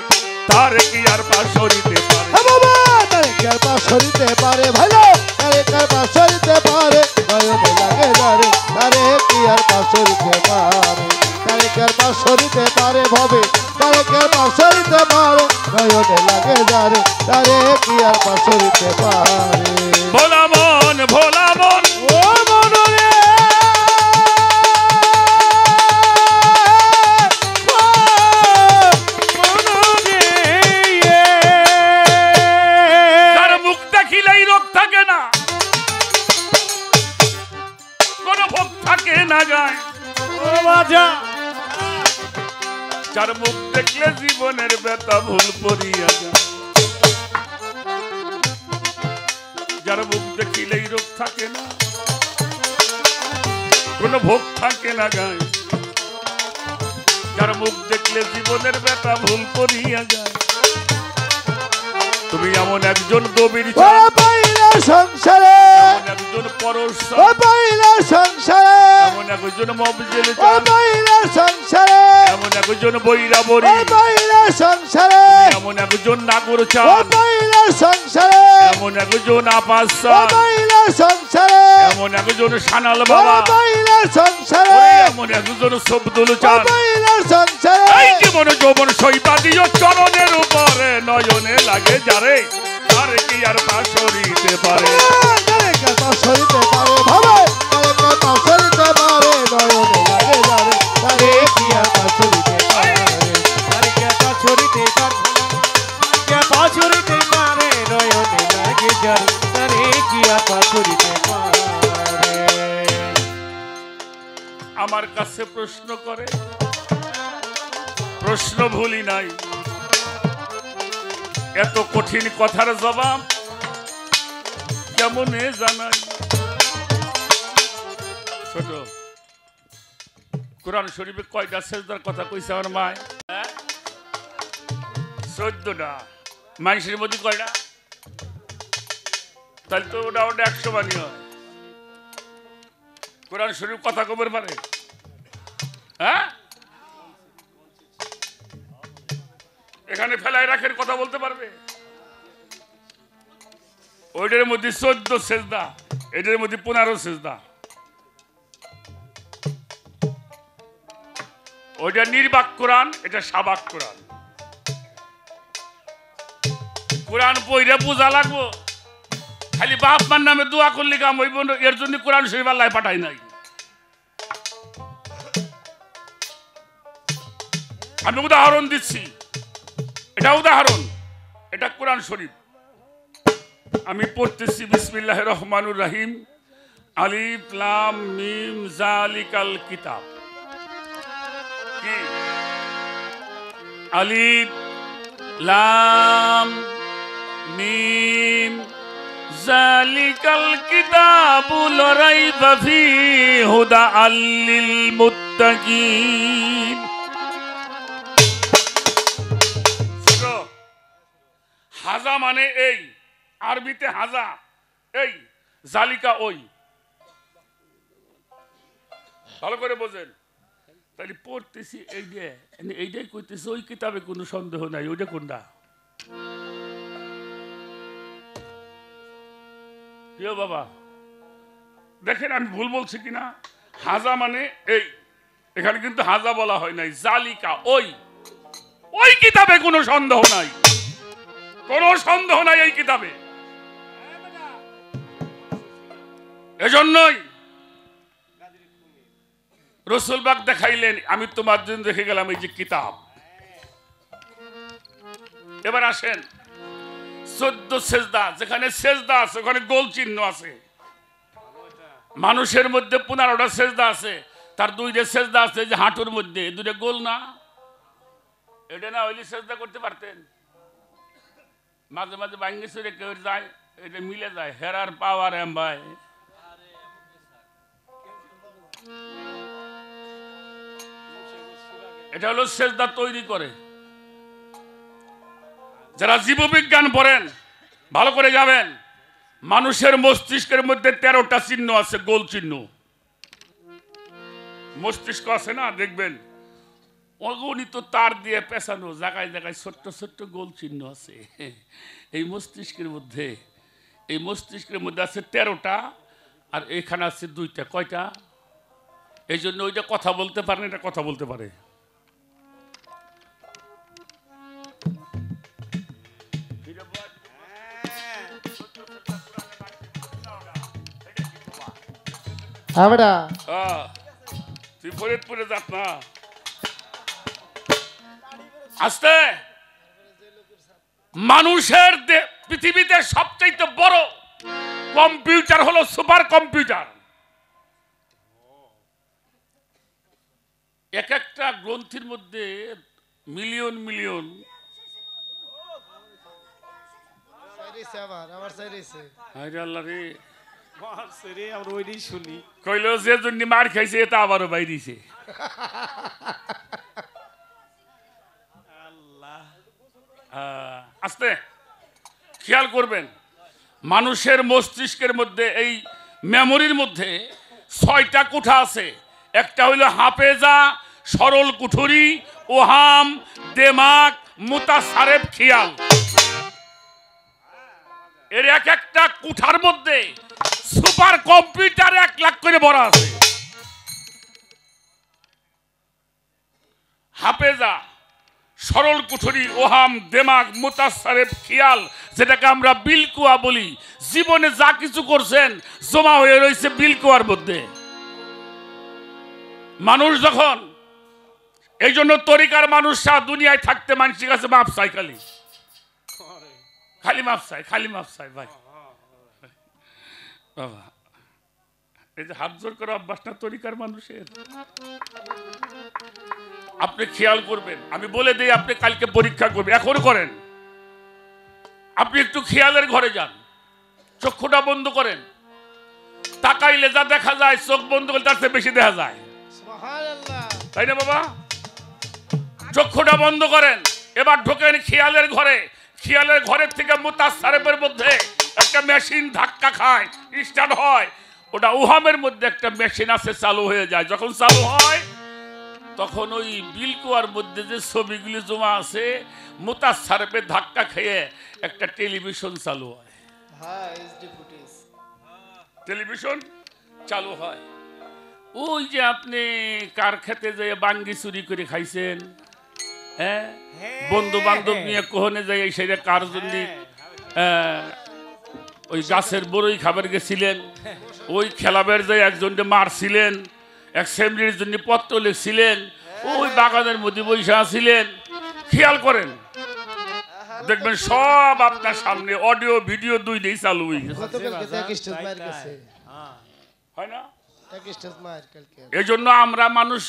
তারে কি আর পাশ সরিতে পারে। হ্যাঁ বাবা, তারে কার পাশ সরিতে পারে ভালো, তারে কার পাশ সরিতে পারে, নয়নে লাগে যারে, তারে কি আর পাশ সরিতে পারে, তারে কার পাশ সরিতে পারে ভবে, তারে কার পাশ সরিতে পারে, নয়নে লাগে যারে, তারে কি আর পাশ সরিতে পারে। ভোলা মন, ভোলা মন, ও মনরে যার মুখ দেখিলেই রোগ থাকে না, কোন ভোগ থাকে না গায়, ও বাজা যার মুখ দেখলে জীবনের ব্যথা ভুল পড়িয়া যায়, যার মুখ দেখিলেই রোগ থাকে না, কোন ভোগ থাকে না গায়, যার মুখ দেখলে জীবনের ব্যথা ভুল পড়িয়া যায়। তুমি এমন একজন গভীর ও পাইলা সংসারে, এমন একজন পরশ, ও পাইলা সংসারে, এমন একজন মবজেল, ও পাইলা সংসারে, এমন একজন বৈরা ও বরি, পাইলা সংসারে, এমন একজন নাগর ও চাঁদ, পাইলা সংসারে, এমন একজন আপাস ও চাঁদ, পাইলা সংসারে, এমন একজন সানাল ও বাবা, পাইলা সংসারে, ওরে এমন একজন সবদুল ও চাঁদ। পাইলা সংসারে। এই জীবন যৌবন সৈবাদীয় চরণের উপরে নয়নে লাগে যারে, তারে কি আর পাশ সরিতে পারে। তারে কার পাশ সরিতে পারে ভাবে, তারে কার পাশ সরিতে পারে, নয়নে লাগে যারে, তারে কি আর পাশ সরিতে পারে। তারে কে পাছরিতে পারে, কে পাছরিতে পারে, নয়নে লাগে যার, তারে কি আর পাছরিতে পারে। আমার কাছে প্রশ্ন করে, প্রশ্ন ভুলি নাই, এত কঠিন কথার জবাব কেমনে জানাই। ছোট কোরআন শরীফে কয়টা সেজদার কথা কইছে আমার মায়? 14টা। মানুষের মধ্যে কয়টা? তাহলে তো ওটা 100 বাণী হয়। কোরআন শরীফ কথা কবের পারে? হ্যাঁ, এখানে ফেলায় রাখের কথা বলতে পারবে? ওইটার মধ্যে 14 সেজদা, এটার মধ্যে 15 সেজদা। ওইটা নির্বাক কোরআন, এটা সাবাক কোরআন। কোরআন পড়ে বোঝা লাগবো, খালি বাপ মার নামে দোয়া করলে কাম হইব না। এর জন্য কোরআন শরীফ আল্লাহ পাঠাই নাই। আমি উদাহরণ দিচ্ছি, এটা উদাহরণ, এটা কোরআন শরীফ। আমি পড়তেছি বিসমিল্লাহির রহমানির রহিম, আলিফ লাম মিম যালিকাল কিতাব। কি? আলিফ লাম মিম যালিকাল কিতাবু লা রাইবা ফীহি হুদাল লিল মুত্তাকিন। হাজা মানে এই, আরবিতে হাজা এই, জালিকা ওই। ভালো করে বোঝেন। তাহলে পড়তেছি এইটাই কইতেছি, ওই কিতাবে কোনো সন্দেহ নাই। ওইটা কোনটা? কেউ বাবা দেখেন আমি ভুল বলছি কিনা? হাজা মানে এই, এখানে কিন্তু হাজা বলা হয় নাই, জালিকা ওই। ওই কিতাবে কোনো সন্দেহ নাই, কোনো সন্দেহ নাই এই কিতাবে। এজন্যই রসুল পাক দেখাইলেন, আমি তোমার জন্য রেখে গেলাম এই যে কিতাব। এবার আসেন 14 সেজদা, যেখানে সেজদা আছে ওখানে গোল চিহ্ন আছে। মানুষের মধ্যে 15টা সেজদা আছে, তার 2টা সেজদা আছে যে হাঁটুর মধ্যে, 2টা গোল না? এটা না হইলে সেজদা করতে পারতেন? মাঝে মাঝে ভাঙ্গে চুরে কেউ যায়, এটা মিলে যায়। হেরার পাওয়ার এম ভাই। এটা হলো সেজদা তৈরি করে। যারা জীববিজ্ঞান পড়েন ভালো করে যাবেন, মানুষের মস্তিষ্কের মধ্যে 13টা চিহ্ন আছে, গোল চিহ্ন। মস্তিষ্ক আছে না, দেখবেন অগণিত তার দিয়ে পেছানো, জায়গায় জায়গায় ছোট্ট ছোট্ট গোল চিহ্ন আছে। এই মস্তিষ্কের মধ্যে, এই মস্তিষ্কের মধ্যে আছে 13টা, আর এখানে আছে 2টা। কয়টা? এই জন্য ওইটা কথা বলতে পারে না, এটা কথা বলতে পারে। তুই ফরিদপুরে যাস না? আস্তে। মানুষের পৃথিবীতে সবচেয়ে বড় কম্পিউটার হলো সুপার কম্পিউটার। এক একটা গ্রন্থির মধ্যে মিলিয়ন মিলিয়ন। আল্লাহ রে, আমরা ওইটাই শুনি। কইল যে জন্য মার খাইছে এটা আবারও বাইরেছে। আস্তে খেয়াল করবেন, মানুষের মস্তিষ্কের মধ্যে এই মেমোরির মধ্যে 6টা কোঠা আছে। একটা হইল হাফেজা, সরল কুঠুরি, ওহাম, দেমাগ, মুতাসারেফ, খেয়াল। এর এক একটা কুঠার মধ্যে সুপার কম্পিউটার 1 লাখ করে ভরা আছে। হাফেজা, সরল কুঠুরি, ওহাম, দেমাগ, মুতাসারেফ, খেয়াল, যেটাকে আমরা বিলকুয়া বলি। জীবনে যা কিছু করছেন জমা হয়ে রয়েছে বিলকুয়ার মধ্যে। মানুষ যখন, এই জন্য তরিকার মানুষরা দুনিয়ায় থাকতে মানুষের কাছে মাপ চাই, খালি খালি মাপ চাই, খালি মাপ চাই। ভাই বাবা, এই যে হাত জোর করা অভ্যাস না তরিকার মানুষের। আপনি খেয়াল করবেন, আমি বলে দিই, আপনি কালকে পরীক্ষা করবেন, এখন করেন। আপনি একটু খেয়ালের ঘরে যান, চক্ষুটা বন্ধ করেন, তাকাইলে যা দেখা যায় চোখ বন্ধ করলে তার চেয়ে বেশি দেখা যায়, তাই না বাবা? চক্ষুটা বন্ধ করেন, এবার ঢোকেন খেয়ালের ঘরে। খেয়ালের ঘরের থেকে মুতাসারেফের মধ্যে একটা মেশিন ধাক্কা খায়, স্টার্ট হয়। ওটা উহামের মধ্যে একটা মেশিন আছে, চালু হয়ে যায়। যখন চালু হয় তখন ওই বিলকুয়ার মধ্যে যে ছবিগুলি জমা আছে মোতার সার্পে ধাক্কা খেয়ে একটা টেলিভিশন চালু হয়। টেলিভিশন চালু হয়। ওই যে আপনি কার খেতে যে বাঙ্গি চুরি করে খাইছেন, হ্যাঁ, বন্ধু বান্ধব নিয়ে কোহনে যাই সেটা কার জন্য ওই গাছের বড়ই খাবার গেছিলেন, ওই খেলাবের যে একজনকে মারছিলেন, অ্যাসেম্বলির জন্য পত্র লিখছিলেন, ওই বাগানের মধ্যে বৈশা ছিলেন, খেয়াল করেন দেখবেন সব আপনার সামনে অডিও ভিডিও দুইটাই চালু হয়ে গেছে, হয় না? এই জন্য আমরা মানুষ,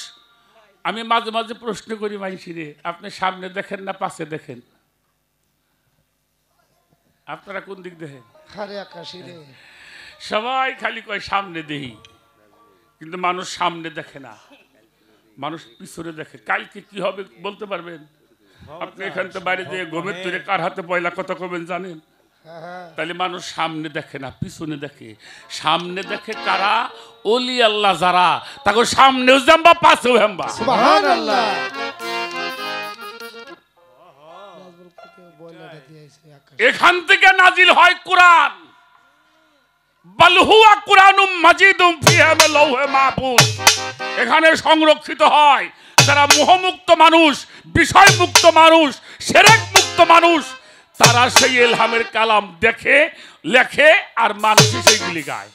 আমি মাঝে মাঝে প্রশ্ন করি মাইসিরে, আপনি সামনে দেখেন না পাশে দেখেন? আপনারা কোন দিক দেখেন? সবাই খালি কয় সামনে দেখি, কিন্তু মানুষ সামনে দেখে না, মানুষ পিছনে দেখে। কালকে কি হবে বলতে পারবেন? আপনি এখান থেকে বাইরে যে গমের তৈরি কার হাতে পয়লা কথা কবেন জানেন? তাহলে মানুষ সামনে দেখে না, পিছনে দেখে। সামনে দেখে কারা? ওলি আল্লাহ যারা, তাকে সামনেও জাম্বা পাশেও হাম্বা। সুবহানাল্লাহ। এখান থেকে নাজিল হয় কোরআন, বাল হুয়া কুরআনুম মাজিদুম ফিহা লাউহে মাহফুজ। এখানে সংরক্ষিত হয় যারা মোহমুক্ত মানুষ, বিষয় মুক্ত মানুষ, শিরক মুক্ত মানুষ, তারা সেই ইলহামের কালাম দেখে, লেখে, আর মানুষ সেইগুলি গায়।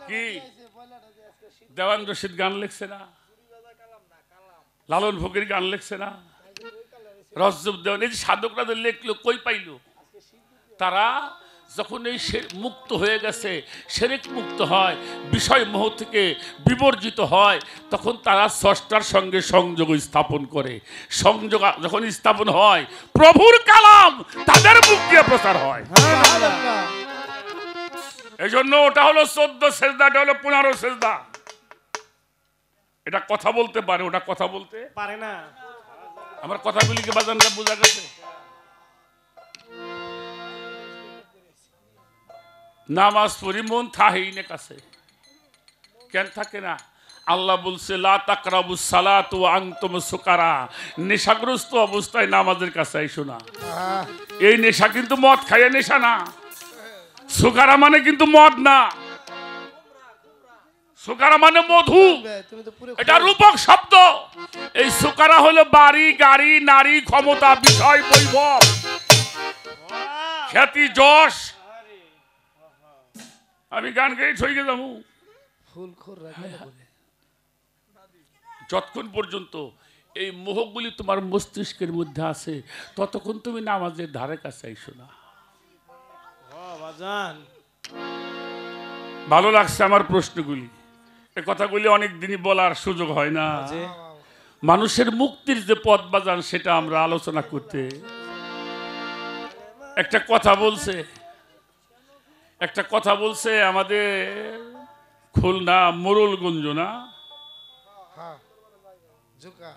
কি দেওয়ান রশিদ গান লিখছে না? লালন ফকির গান লিখছে না? রজব দেওয়ান, এই যে সাধকরা লেখলো কই পাইল? তারা যখন এই মুক্ত হয়ে গেছে, শিরক মুক্ত হয়, বিষয় মোহ থেকে বিবর্জিত হয়, তখন তারা স্রষ্টার সঙ্গে সংযোগ স্থাপন করে। সংযোগ যখন স্থাপন হয়, প্রভুর কালাম তাদের মুখ দিয়ে প্রচার হয়। এই জন্য ওটা হলো 14 সেজদা, এটা হলো 15 সেজদা। এটা কথা বলতে পারে, ওটা কথা বলতে পারে না। আমার কথাগুলিকে বাজানটা বোঝা গেছে? নামাজ পড়ি মন থাহেইনে কাছে, কেন থাকে না? আল্লাহ বলছে লা তাকরাবুস সালাতু ওয়া আনতুম সুকারা, নেশাগ্রস্ত অবস্থায় নামাজের কাছে আইসো না। এই নেশা কিন্তু মদ খাইয়ে নেশা না, সুকারা মানে কিন্তু মদ না, সুকারা মানে মধু, এটা রূপক শব্দ। এই সুকারা হলো বাড়ি, গাড়ি, নারী, ক্ষমতা, বিষয়, বৈভব, খ্যাতি, যশ। আমি গান গেয়ে ছইকে যাবো যতক্ষণ পর্যন্ত এই মোহগুলি তোমার মস্তিষ্কের মধ্যে আছে, ততক্ষণ তুমি নামাজের ধারে কাছে আইসো না। ভালো লাগছে আমার প্রশ্নগুলি, এ কথাগুলি অনেক দিনই বলার সুযোগ হয় না। মানুষের মুক্তির যে পথ বাজান, সেটা আমরা আলোচনা করতে। একটা কথা বলছে আমাদের খুলনা মোরলগঞ্জ না,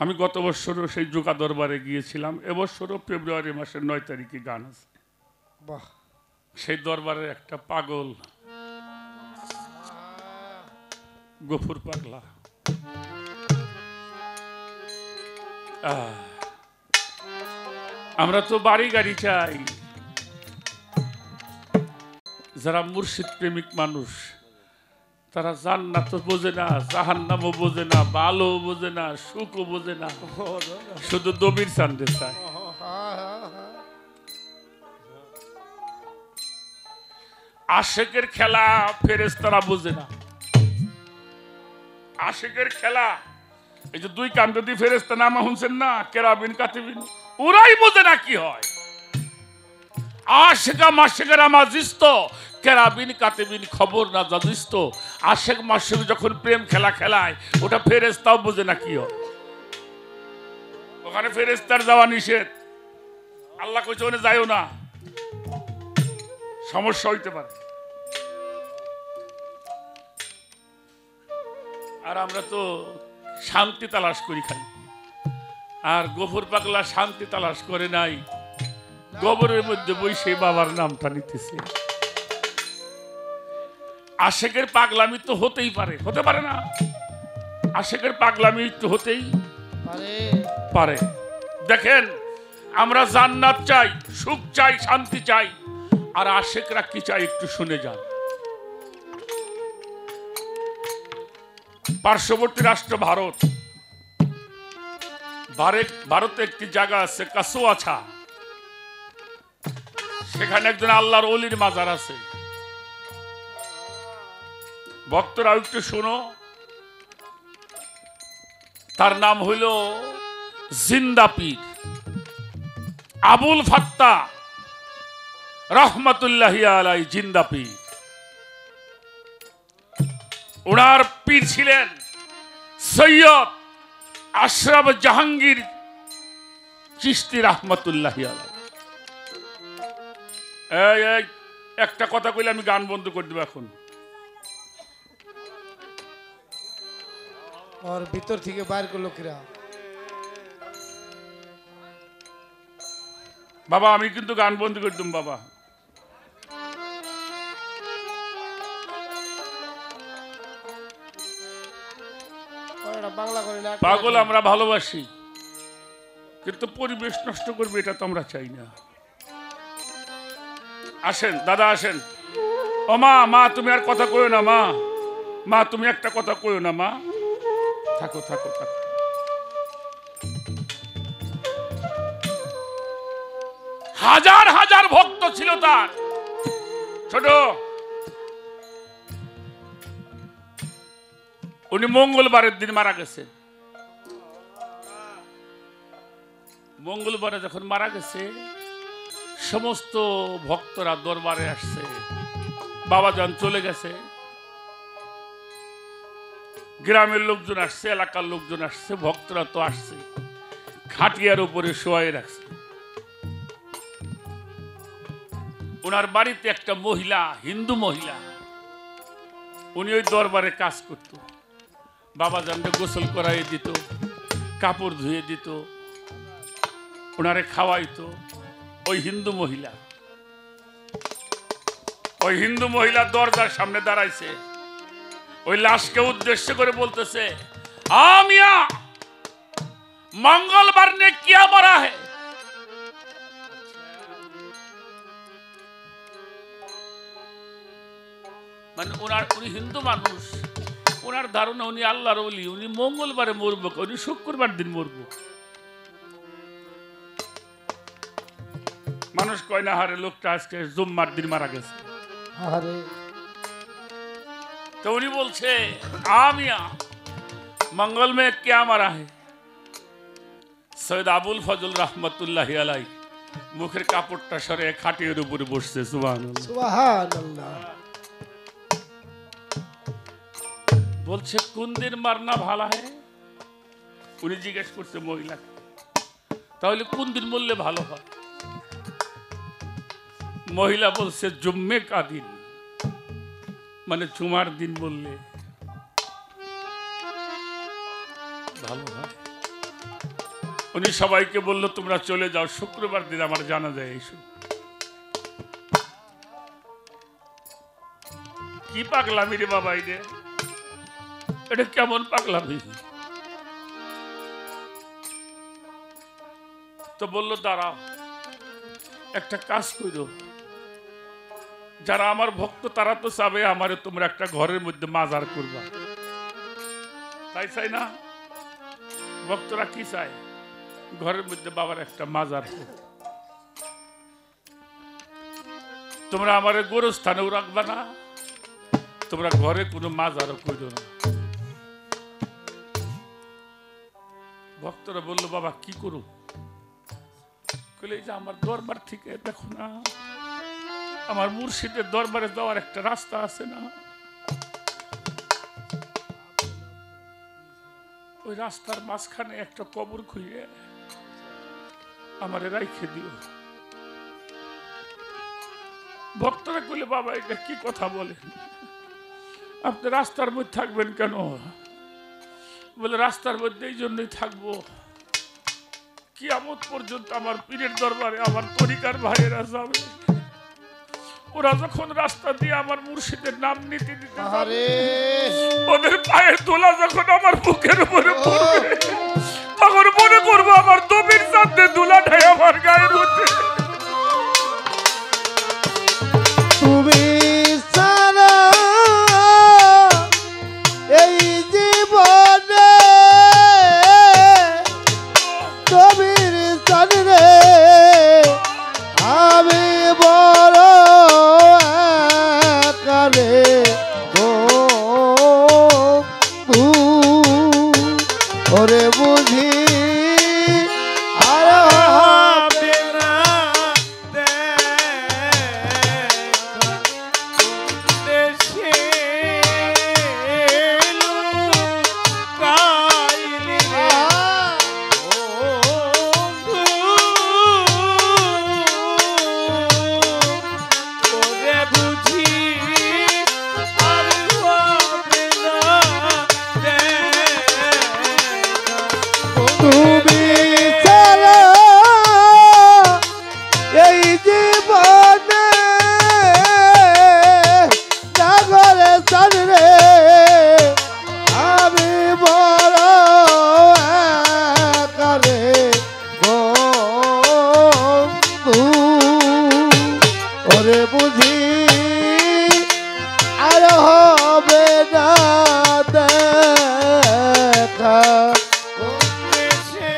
আমি গত বছরও সেই জোকা দরবারে গিয়েছিলাম, এবছরও ফেব্রুয়ারি মাসের 9 তারিখে গান আছে। সেই দরবারের একটা পাগল গফুর পাগলা, আমরা তো বাড়ি গাড়ি চাই। যারা মুর্শিদ প্রেমিক মানুষ, তারা জান্নাত বোঝে না, জাহান্নামও বোঝে না, ভালো বোঝে না, সুখও বোঝে না, শুধু দবির চান্দে চায়। আশেকের খেলা ফেরেশতারা বোঝে না, আশেকের খেলা। এই যে 2 কান যদি ফেরেশতা নামা শুনছেন না, কেরাবিন কাতিবিন, ওরাই বোঝে না কি হয়। আশেকা মাশেকের আমাজিস্ত, কেরাবিন কাতিবিন খবর না জাদিস্ত। আশেক মাশেক যখন প্রেম খেলা খেলায়, ওটা ফেরেশতাও বোঝে না কি হয়। ওখানে ফেরেশতার যাওয়া নিষেধ, আল্লাহ কইছে ওখানে যাইও না, সমস্যা হইতে পারে। আর আমরা তো শান্তি তালাশ করি খালি, আর গফুর পাগলা শান্তি তালাশ করে নাই, গোবরের মধ্যে বই সেই বাবার নামটা নিতেছে। আশেকের পাগলামি তো হতেই পারে, হতে পারে না? আশেকের পাগলামি তো হতেই পারে। দেখেন, আমরা জান্নাত চাই, সুখ চাই, শান্তি চাই, আর আশেকরা কি চাই একটু শুনে যান। পার্শ্ববর্তী রাষ্ট্র ভারত, ভারতে একটি জায়গা আছে কাসুয়াছা, সেখানে একজন আল্লাহর ওলির মাজার আছে। ভক্তরা একটু শুনো, তার নাম হইল জিন্দা পীর আবুল ফাত্তা রহমাতুল্লাহি আলাই জিন্দা পীর। ওনার পীর ছিলেন সৈয়দ আশরাফ জাহাঙ্গীর চিশতি রহমাতুল্লাহি আলাই। এই একটা কথা কইলে আমি গান বন্ধ করে দেব এখন। আর ভিতর থেকে বাইর করলো কিরা। বাবা আমি কিন্তু গান বন্ধ করে দিম বাবা। বাংলা করে না, পাগল আমরা ভালোবাসি, কিন্তু পরিবেশ নষ্ট করবে এটা তো আমরা চাই না। আসেন দাদা আসেন। ও মা, মা তুমি আর কথা কইও না মা, মা তুমি একটা কথা কইও না মা, থাকো থাকো থাকো। হাজার হাজার ভক্ত ছিল তার। ছোট উনি মঙ্গলবারের দিন মারা গেছে। মঙ্গলবারে যখন মারা গেছে, সমস্ত ভক্তরা দরবারে আসছে। বাবাজান চলে গেছে, গ্রামের লোকজন আসছে, এলাকার লোকজন আসছে, ভক্তরা তো আসছে। খাটিয়ার উপরে শোয়াই রাখছে। ওনার বাড়িতে একটা মহিলা, হিন্দু মহিলা, উনি ওই দরবারে কাজ করত। বাবাজানকে গোসল করাই দিত, কাপড় ধুয়ে দিত, ওনারে খাওয়াইতো। ওই হিন্দু মহিলা, ওই হিন্দু মহিলা দরজার সামনে দাঁড়াইছে, ওই লাশকে উদ্দেশ্য করে বলতেছে, আমিয়া मंगलवार ने क्या मरा है? মানে উনি হিন্দু মানুষ, ওনার ধারণা উনি আল্লাহর ওলি, উনি মঙ্গলবারে মরবো, উনি শুক্রবার দিন মরবো। মানুষ কয় না হারে লোকটা আজকে জুম্মার দিন মারা গেছে। তো উনি বলছে আমিয়া मंगल में क्या मरा है? সৈয়দ আবুল ফজল রহমতুল্লাহি আলাই মুখের কাপড়টা সরে খাটিয়ার উপরে বসছে। সুবহানাল্লাহ সুবহানাল্লাহ। বলছে কোন দিন মারনা ভালো হয়? উনি জিজ্ঞেস করছে মহিলা, তাহলে কোন দিন মরলে ভালো হয়? মহিলা বলছে জুম্মে কা দিন, মানে জুমার দিন বললে ভালো হয়। উনি সবাইকে বলল তোমরা চলে যাও, শুক্রবার দিন আমার জানাজা এসো। কি পাগলামি রে বাবা, এটা কেমন পাগলামি? তো বলল দাঁড়াও, একটা কাজ করো, যারা আমার ভক্ত তারা তো চাবে আমারে তোমরা একটা ঘরের মধ্যে মাজার করবা, তাই চাই না? ভক্তরা কি চায়? ঘরের মধ্যে বাবার একটা মাজার। তোমরা আমারে গোরস্থানেও রাখবা না, তোমরা ঘরে কোনো মাজারও করো না। ভক্তরা বললো বাবা কি করো? কইলে যে আমার দরবার থেকে দেখো না, আমার মুর্শিদের দরবারে যাওয়ার একটা রাস্তা আছে না, ওই রাস্তার মাঝখানে একটা কবর খুঁজে আমারে রাইখে দিও। ভক্তরা কইলে বাবা এটা কি কথা বলেন, আপনি রাস্তার মধ্যে থাকবেন কেন? বলে রাস্তার মধ্যে এই জন্যই থাকবো, কিয়ামত পর্যন্ত আমার পীরের দরবারে আমার তরিকার ভাইয়েরা যাবে, ওরা যখন রাস্তা দিয়ে আমার মুর্শিদের নাম নিতে দিতে যাবে, আরে ওদের পায়ের তোলা যখন আমার বুকের উপরে পড়বে, তখন মনে করবো আমার দবির চাঁদে দুলাটাই আমার গায়ের মধ্যে। তুমি ছাড়া এই জীবনে কবির জানরে আমি বড় একারে বন্ধু ওরে বুঝি আর হবে না দেশে লুকাইলি রে বন্ধু, ওরে বুঝি আর হবে না দেখা তুমি ছাড়া এই জীবনে নাগরে জানরে আমি বড় একারে বন্ধু ওরে বুঝি আর হবে না দেখা দেশে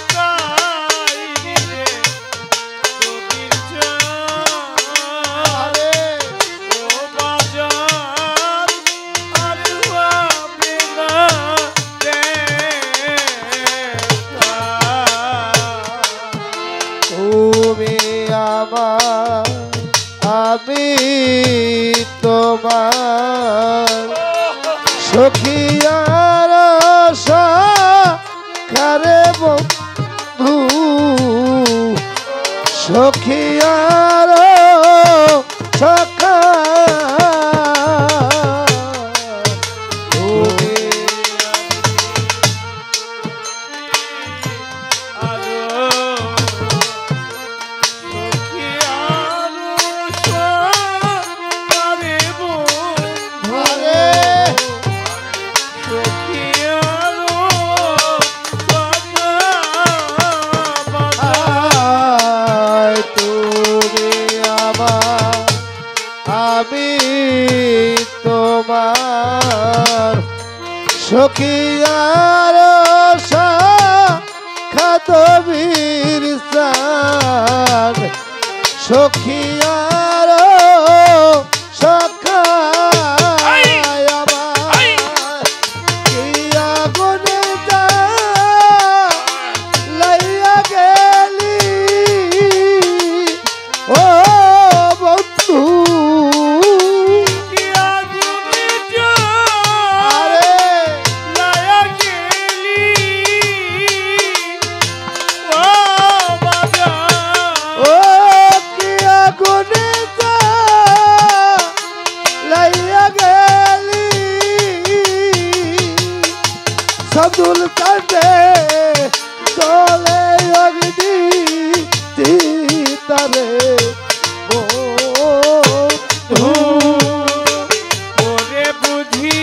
লুকাইলি রে কবির চাঁদ, ও বাজার আর হবে না দেখা। তুমি আমার আমি তোমার সখিয়ার সারে বন্ধু সখিয়ার সখা তুমি আয় তুমি আমার আমি তোমার সখিয়ার খাতবীর সান সখিয়ার সখা আমার কিয়া গুনে যা লাইয়া গেলি ও বন্ধু আরে ও কিয়া গুনে যা লাইয়া গেলি সদুল কাটে চলে অগ্নি চিতারে বন্ধু ওরে বুঝি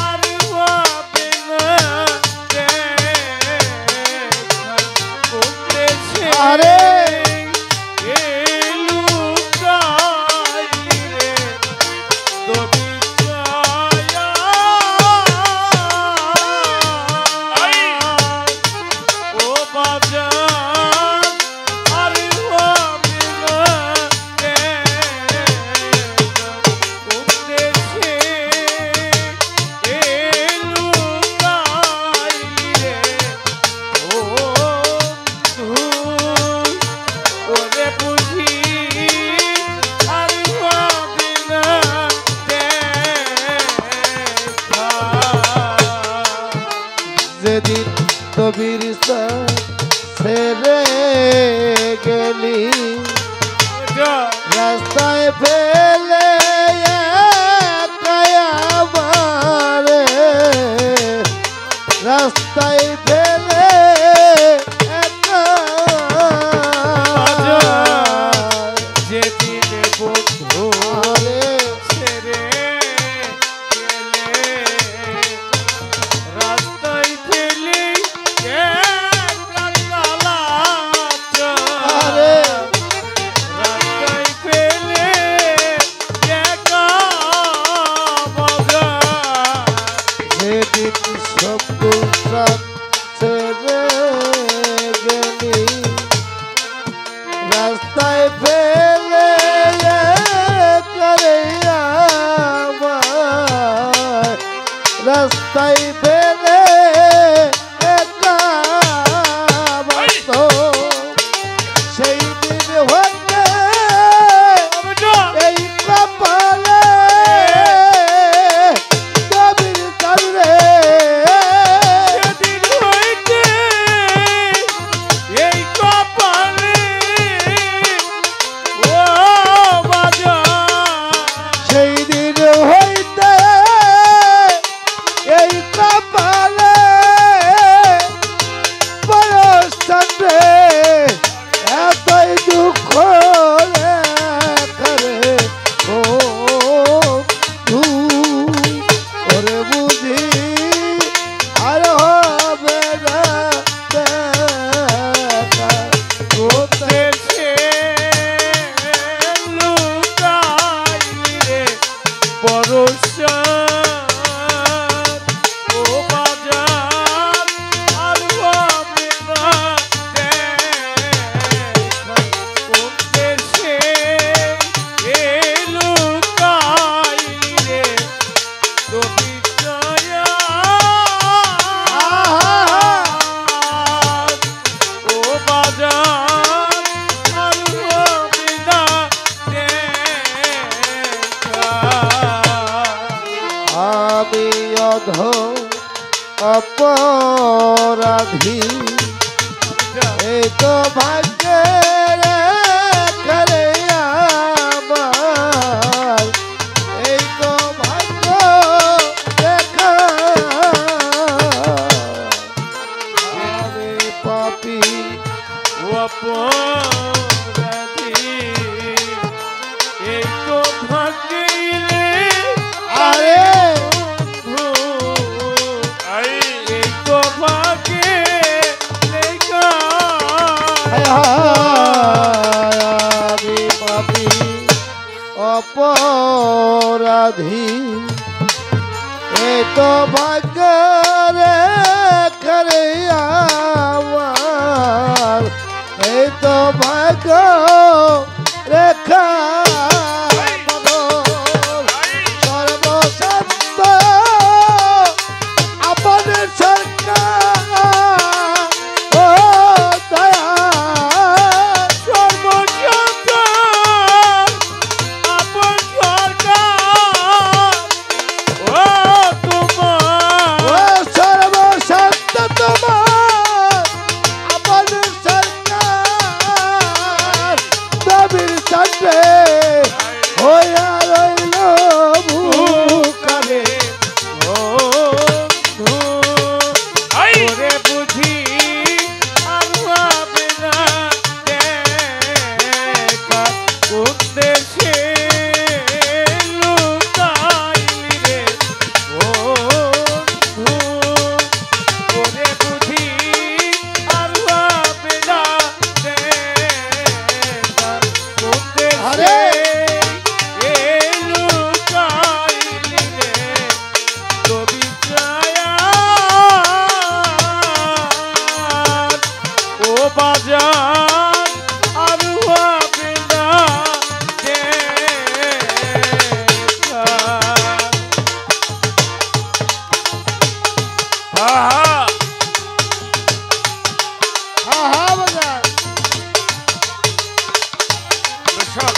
আর হবে না দেখা করতেছে আরে লুকাইলি রে তবি ছায়া ও বাজার আর হবে না দেখা করতেছে লুকাইলি রে বন্ধু, ওরে বুঝি আর হবে না দেখা। যেদিন তবির ছেড়ে গেলি রাস্তায় ফেলে আমারে রাস্তায় ফেলে একা চাঁদে এতই দুঃখ রেখারে ও ওরে বুঝি আর হবে না দেখা কোথায় দেশে লুকাইলি রে বরষা ও বাজার আর হবে না দেখা কোন দেশে লুকাইলি রে তুমি ছায়া ও বাজার আর হবে না দেখা আমি অধ অপরাধী এই তো ভাগ্যের করে আমার এই তো ভাগ্য রেখা আমি পাপী অপরাধী এই তো ভাগ্যিলে আরে এই তো ভাগ্যে লেখা আমি পাপী অপরাধী এই তো ভাগ্য রে আমার এই তো ভাগ্য রেখা সর্বশান্ত আপনার সরকার ও দয়া সর্বশান্ত আপন সরকার ও তোমার ও সর্বশান্ত তোমার আপনার সরকার দাবির চাঁদে হইয়া রইল ভূকারে ওরে বুঝি আর হবে না দেখা কোন দেশে লুকাইলি রে ওরে বুঝি আর হবে না দেখা কোন আরে! দেশে লুকাইলি রে কবি ছায়া ও বাজার আর হবে না দেখা আহা আহা বাজার দর্শক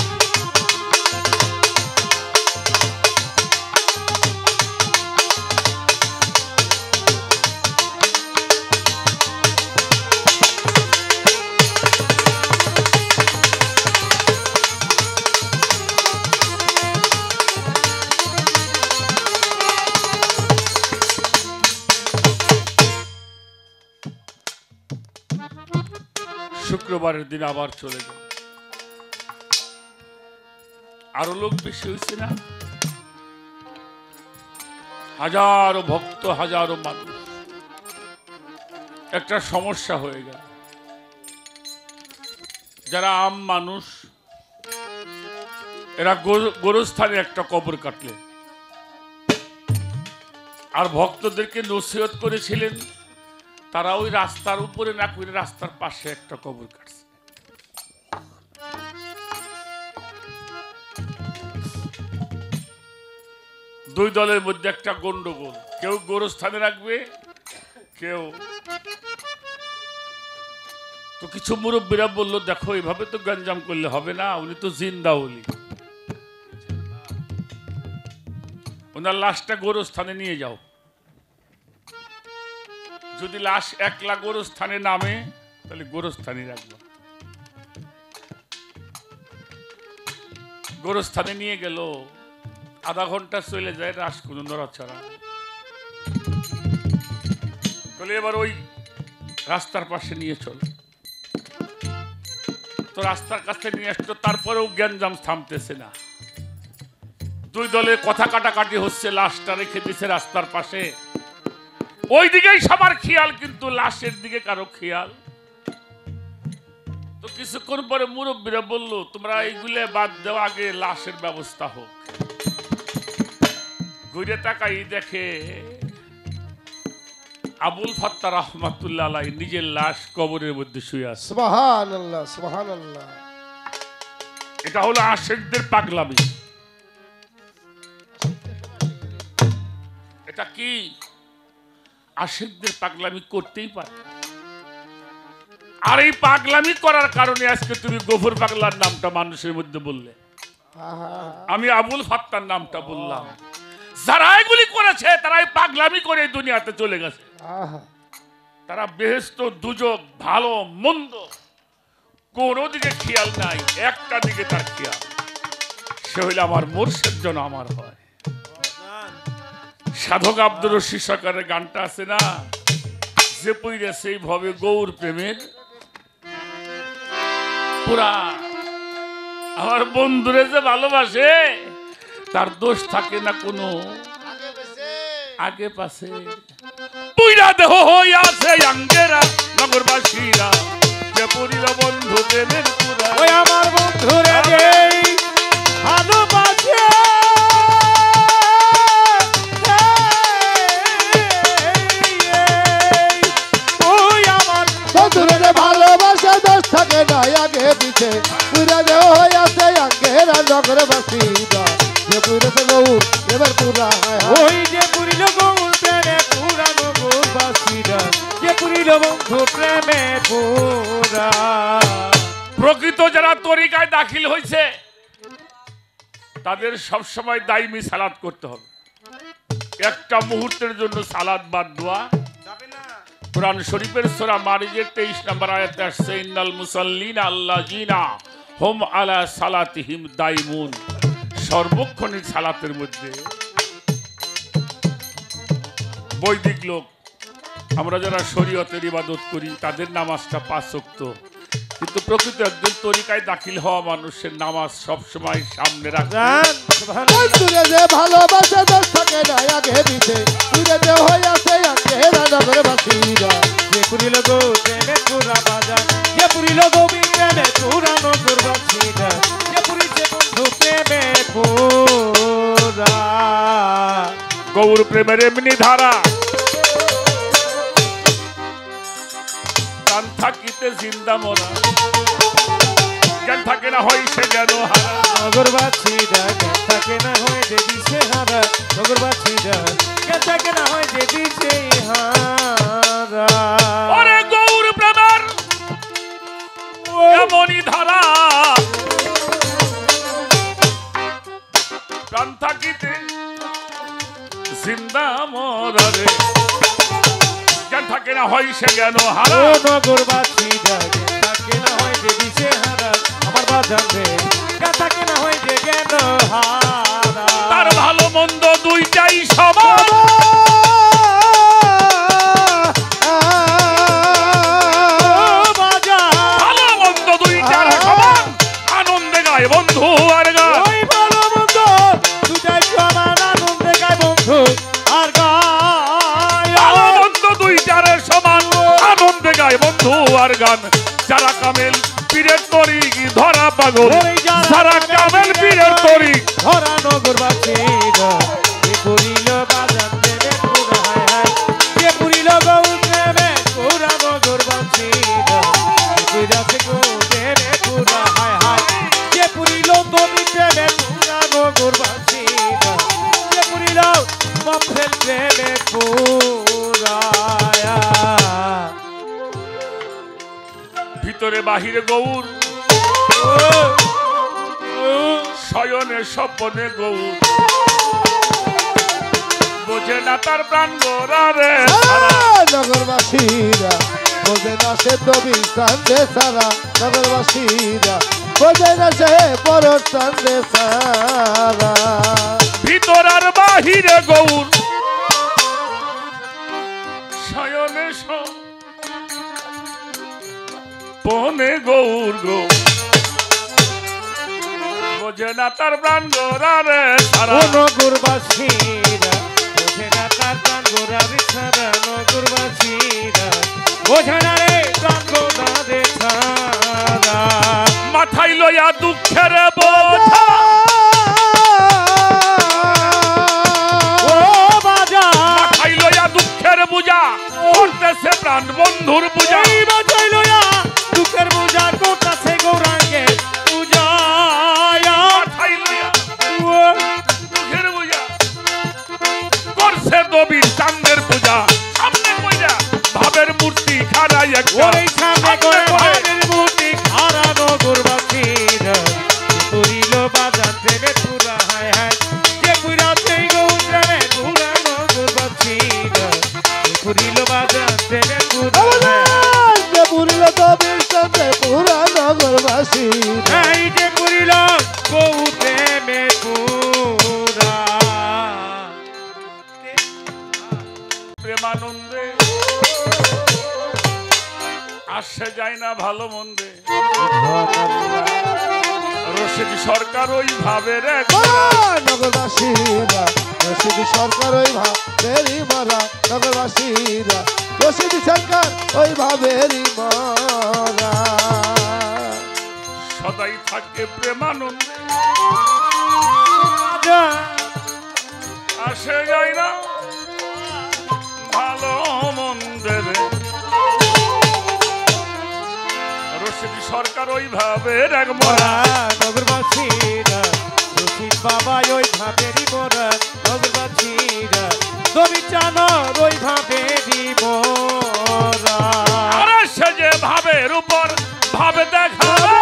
শুক্রবারের দিন আবার চলে গেল আরো লোক বেশি হয়েছে না হাজারো ভক্ত হাজারো মানুষ একটা সমস্যা হয়ে গেল যারা আম মানুষ এরা গোরস্থানে একটা কবর কাটলেন আর ভক্তদেরকে নসিহত করেছিলেন তারা ওই রাস্তার উপরে না করে রাস্তার পাশে একটা কবর কাটছে দুই দলের মধ্যে একটা গন্ডগোল কেউ গোরস্থানে রাখবে কেউ তো কিছু মুরব্বীরা বলল দেখো এভাবে তো গঞ্জাম করলে হবে না উনি তো জিন্দা ওলি ওনার লাশটা গোরস্থানে নিয়ে যাও যদি লাশ একলা গোরস্থানে নামে তাহলে গোরস্থানে রাখবো গোরস্থানে নিয়ে গেল আধা ঘন্টা চলে যায় লাশ কোনো নড়াচড়া বলে এবার ওই রাস্তার পাশে নিয়ে চল। তো রাস্তার কাছে নিয়ে আসতো, তারপরেও জ্ঞানজাম থামতেছে না। দুই দলে কথা কাটাকাটি হচ্ছে, লাশটা রেখে দিছে রাস্তার পাশে। ওই দিকেই সবার খেয়াল, কিন্তু লাশের দিকে কারো খেয়াল। তো কিছুক্ষণ পরে মুরব্বীরা বলল, তোমরা এইগুলো বাদ দেওয়া, আগে লাশের ব্যবস্থা হোক। ঘুরে তাকাই দেখে আবুল ফাত্তাহ রহমাতুল্লাহ আলাইহি নিজের লাশ কবরের মধ্যে শুয়ে আছে। সুবহানাল্লাহ, সুবহানাল্লাহ। এটা হলো আশিকদের পাগলামি। এটা কি? আশিকদের পাগলামি করতেই পারে। আর এই পাগলামি করার কারণে আজকে তুমি গফুর পাগলার নামটা মানুষের মধ্যে বললে, আমি আবুল ফাত্তার নামটা বললাম। যারা এগুলি করেছে তারা এই পাগলামি করে এই দুনিয়াতে চলে গেছে। তারা বেহেশত দুজক ভালো মন্দ কোনো দিকে খেয়াল নাই, একটা দিকে তার খেয়াল, সে হইলে আমার মুর্শিদ যেন আমার হয়। সাধক আব্দুর রশিদ সরকারের গানটা আছে না, যে পইরে সেই ভাবে গৌর প্রেমের পুরা। আমার বন্ধুরে যে ভালোবাসে তার দোষ থাকে না কোনো আগে পাশে। পুইরা দেহ হইয়াছে আঙ্গেরা নগরবাসীরা, যে পরিল বন্ধু প্রেমের পুরা। ওই আমার বন্ধুরে যেই ভালোবাসে, ওই আমার বন্ধুরে যে ভালোবাসা দোষ থাকে না আগে পিছে। পুরা দেহ হইয়াছে আঙ্গেরা নগরবাসীরা, যে পুরেছে গৌর এবার পুরা। ওই যে পুরিল গৌর প্রেমে পুরা নগরবাসীরা, যে পুরিল বন্ধু প্রেমে পুরা। প্রকৃত যারা তরিকায় দাখিল হয়েছে তাদের সব সময় দাইমি সালাত করতে হবে। একটা মুহূর্তের জন্য সালাত বাদ দেওয়া কোরআন শরীফের সূরা মারিজের 23 নম্বর আয়াতে আসছে, ইন্নাল মুসাল্লিনা আল্লাযিনা হুম আলা সালাতিহিম দাইমুন। সর্বক্ষণিক সালাতের মধ্যে বৈদিক লোক, আমরা যারা শরীয়তের ইবাদত করি তাদের নামাজটা 5 ওয়াক্ত, কিন্তু প্রকৃত একজন তরিকায় দাখিল হওয়া মানুষের নামাজ সবসময় সামনে রাখে। বন্ধুরে যে ভালোবাসা দোষ থাকে না আগে পিছে। পুরা দেহ হইয়াছে আঙ্গেরা নগরবাসীরা, যে পুরিল গৌর প্রেমে পুরা বাজার, যে পুরিল গোবিন্দ প্রেমে পুরা নগরবাসীরা, যে পুরিছে বন্ধু প্রেমে পুরা। গৌর প্রেমের এমনি ধারা, প্রাণ থাকিতে জিন্দা মরা, জ্ঞান থাকে না হয় সে জ্ঞান হারা। নগরবাসীরা জ্ঞান থাকে না হয় যে দিশে হারা, নগরবাসীরা জ্ঞান থাকে না হয় যে দিশে হারা। ওরে গৌর প্রেমের এমনি ধারা, প্রাণ থাকিতে জিন্দা মরা রে, জ্ঞান থাকে না হয় সে জ্ঞান হারা। ও নগরবাসীরা জ্ঞান থাকে না হয় যে দিশে হারা, আমার বাজান রে জ্ঞান থাকে না হয় যে জ্ঞান হারা। তার ভালো মন্দ দুইটাই সমান, ভালো মন্দ দুইটার সমান, আনন্দে গায় বন্ধু আর গায়। ওই ভালো মন্দ দুটাই সমান, আনন্দে গায় বন্ধু আর গায়। ভালো মন্দ দুইটার সমান, আনন্দে গায় বন্ধু আর গান। যারা কামেল পীরের তরিক ধরা পাগল, যারা কামেল পীরের তরিক ধরা নগরবাসীরা, যে পুরিল বাজান প্রেমে পুরা হায় হায়, যে পুরিল গৌর প্রেমে পুরা নগরবাসীরা, যে পুরাছে গৌর প্রেমে পুরা হায় হায়, যে পুরিল তুমি প্রেমে পুরা নগরবাসীরা, যে পুরিল মফেল প্রেমে পুরা। ভিতরে বাহিরে গৌর, শয়নে স্বপনে গৌর, বোঝে না তার প্রাণ গোরা রে। নগরবাসীরা বোঝে না সে দবি চান্দে সারা, নগরবাসীরা বোঝে না সে পর চান্দে সারা। ভিতর আর বাহিরে গৌর, শয়নে গোপনে গৌর গো বোঝে না তার প্রাণ গোরারে সারা নগরবাসীরা বোঝে না তার প্রাণ গোরারে ছাড়া নগরবাসীরা বোঝে না রে প্রাণ গোরারে ছাড়া মাথায় লইয়া দুঃখের বোঝা ও বাজা মাথায় লইয়া দুঃখের বোঝা করতেছে প্রাণ বন্ধুর পূজা এই বাজাই লইয়া দুঃখের বোঝা করতেছে গৌরাঙ্গে পূজা মাথায় লইয়া দুঃখের বোঝা করছে দবির চাঁদের পূজা সামনে কইরা ভাবের মূর্তি খাড়াই একটা ওই সামনে করে ভাবের মূর্তি খাড়া নগরবাসীরা করিল বাজার থেকে পুরা হায় হায় যে পুরা সেই গৌরাঙ্গে পুরা নগরবাসীরা করিল বাজার থেকে পুরা যে পুরিল দবির চাঁদে পুরা নগরবাসী এই যে করিল গৌতে মে পুরা প্রেমানন্দে আসে যায় না ভালো মন্দে রশিদ সরকার ওই ভাবের নগরবাসীরা রশিদ সরকার ওই ভাবেরই মারা নগরবাসীরা রশিদ সরকার ওই ভাবেরই মারা সদাই থাকে প্রেমানন্দে আসে যায় না ভালো মন্দের রশিদ সরকার ওই ভাবের এক মরা নগরবাসীরা রশিদ বাবা ওই ভাবেরই মোরা নগরবাসীরা তুমি জানো ওই ভাবেরই মোরা আরে সে যে ভাবের উপর ভাবে দেখাবে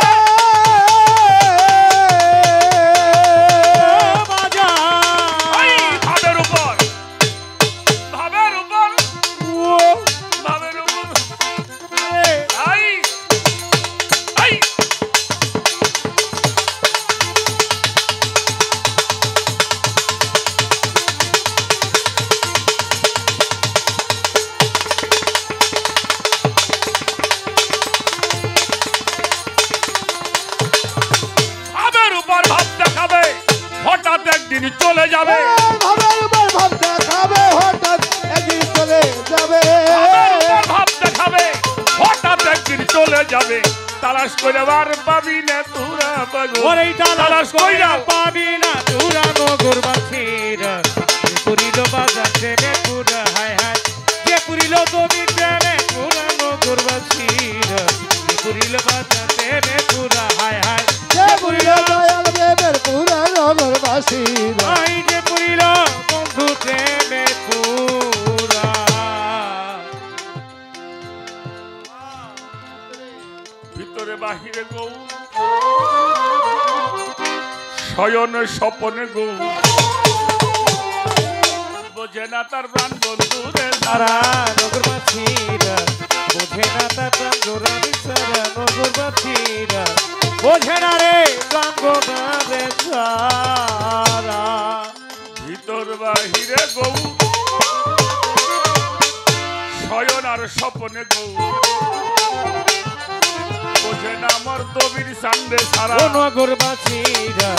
বাজা এই ভাবের উপর ভাবের উপর ভাবের উপর আই আই ভাবের উপর ভাব দেখাবে হঠাৎ একদিন চলে যাবে ভাবের উপর ভাব দেখাবে হঠাৎ একদিন চলে যাবে ভাবের উপর ভাব দেখাবে হঠাৎ একদিন চলে যাবে তালাশ করে বার পাবি না তোরা পাগল ওরেই তালাশ তালাশ কইরা কইরা পাবি না তোরা নগরবাসীরা পুরিল বাজার থেকে পুরা হায় হায় যে পুরিল তুমি প্রেমে পুরা নগরবাসীরা পুরিল বাজার থেকে পুরা হায় হায় যে পুরিল দয়াল দেবের পুরা নগরবাসীরা আই যে পুরিল বন্ধু প্রেমে পুরা ভিতরে বাহিরে গৌ শয়নে স্বপনে গৌ বোঝে না তার প্রাণ বন্ধুরে তারা নগরবাসীরা বোঝে না তার প্রাণ গোরানি সারা নগরবাসীরা বোঝে না রে প্রাণ গোরারে সারা ভিতর বাহিরে গৌ শয়ন আর স্বপনে গৌ বোঝে না আমার দবির সামনে সারা ও নগরবাসীরা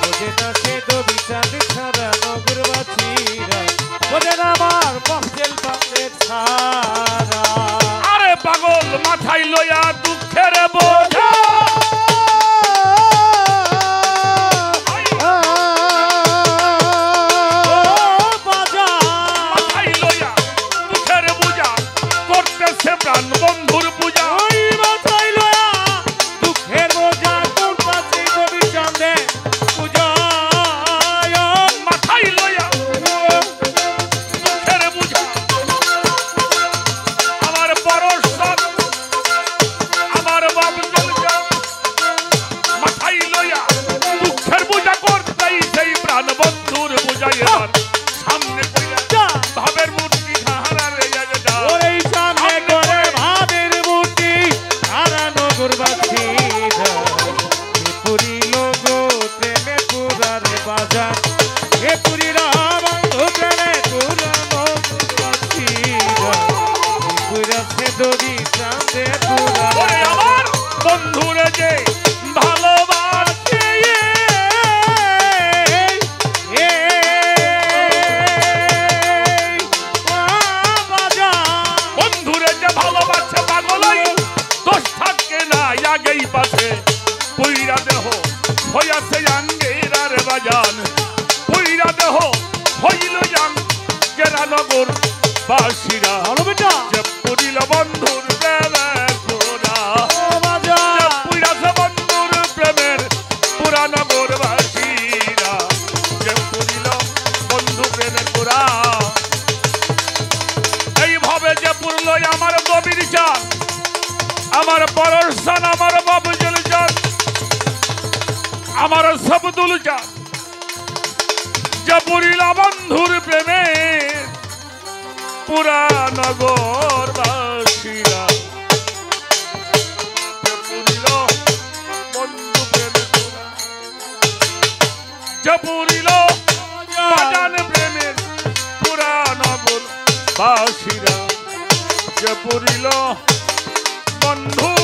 বোঝে না সে তো বিচার ছাড়া নগরবাসীরা বোঝে না আমার পথেল পাশে ছাড়া আরে পাগল মাথায় লইয়া দুঃখের বোঝা ও বাজা মাথায় লইয়া দুঃখের বোঝা করতেছে প্রাণ বন্ধুর পূজা ওই মাথায় লয়া দুঃখের বোঝা করতাছি কবি চাঁদে পূজায় মাথায় লইয়া দুঃখের বোঝা আমার পরশ্বর আমার বাপ জলজা মাথায় লইয়া দুঃখের বোঝা করতেই সেই প্রাণ বন্ধুর বোঝা এবার সামনে কইরা ভাবের মূর্তি হারারে জায়গা ওই সামনে করে ভাবের মূর্তি সারা নগরবাসীরা পুরী লোক প্রেমে পুরারে বাজার এ পুরী বন্ধু প্রেমে পুরা নগরবাসীরা পুরা সে দড়ি চাঁদে পুরা ওরে আমার আগেই পাশে পুইরা দেহ হইয়াছে আঙ্গেরার বাজান পুইরা দেহ হইল আঙ্গেরা নগর বাসীরা ভালো বেটা যে পুরিল বন্ধুর প্রেমের পুরা যে পুইরাছে বন্ধুর প্রেমের পুরা নগর বাসীরা যে পুরিল বন্ধু প্রেমের পুরা এইভাবে যে পুরল আমার গভীর চান আমার পরশান আমার বাবুজুল চান আমার সবদুল চান যে পুরিল বন্ধুর প্রেমে পুরা নগর বাসীরা যে পুরিল বন্ধু প্রেমে পুরা যে পুরিল বাজান প্রেমের পুরা নগর বাসীরা যে পুরিল বন্ধু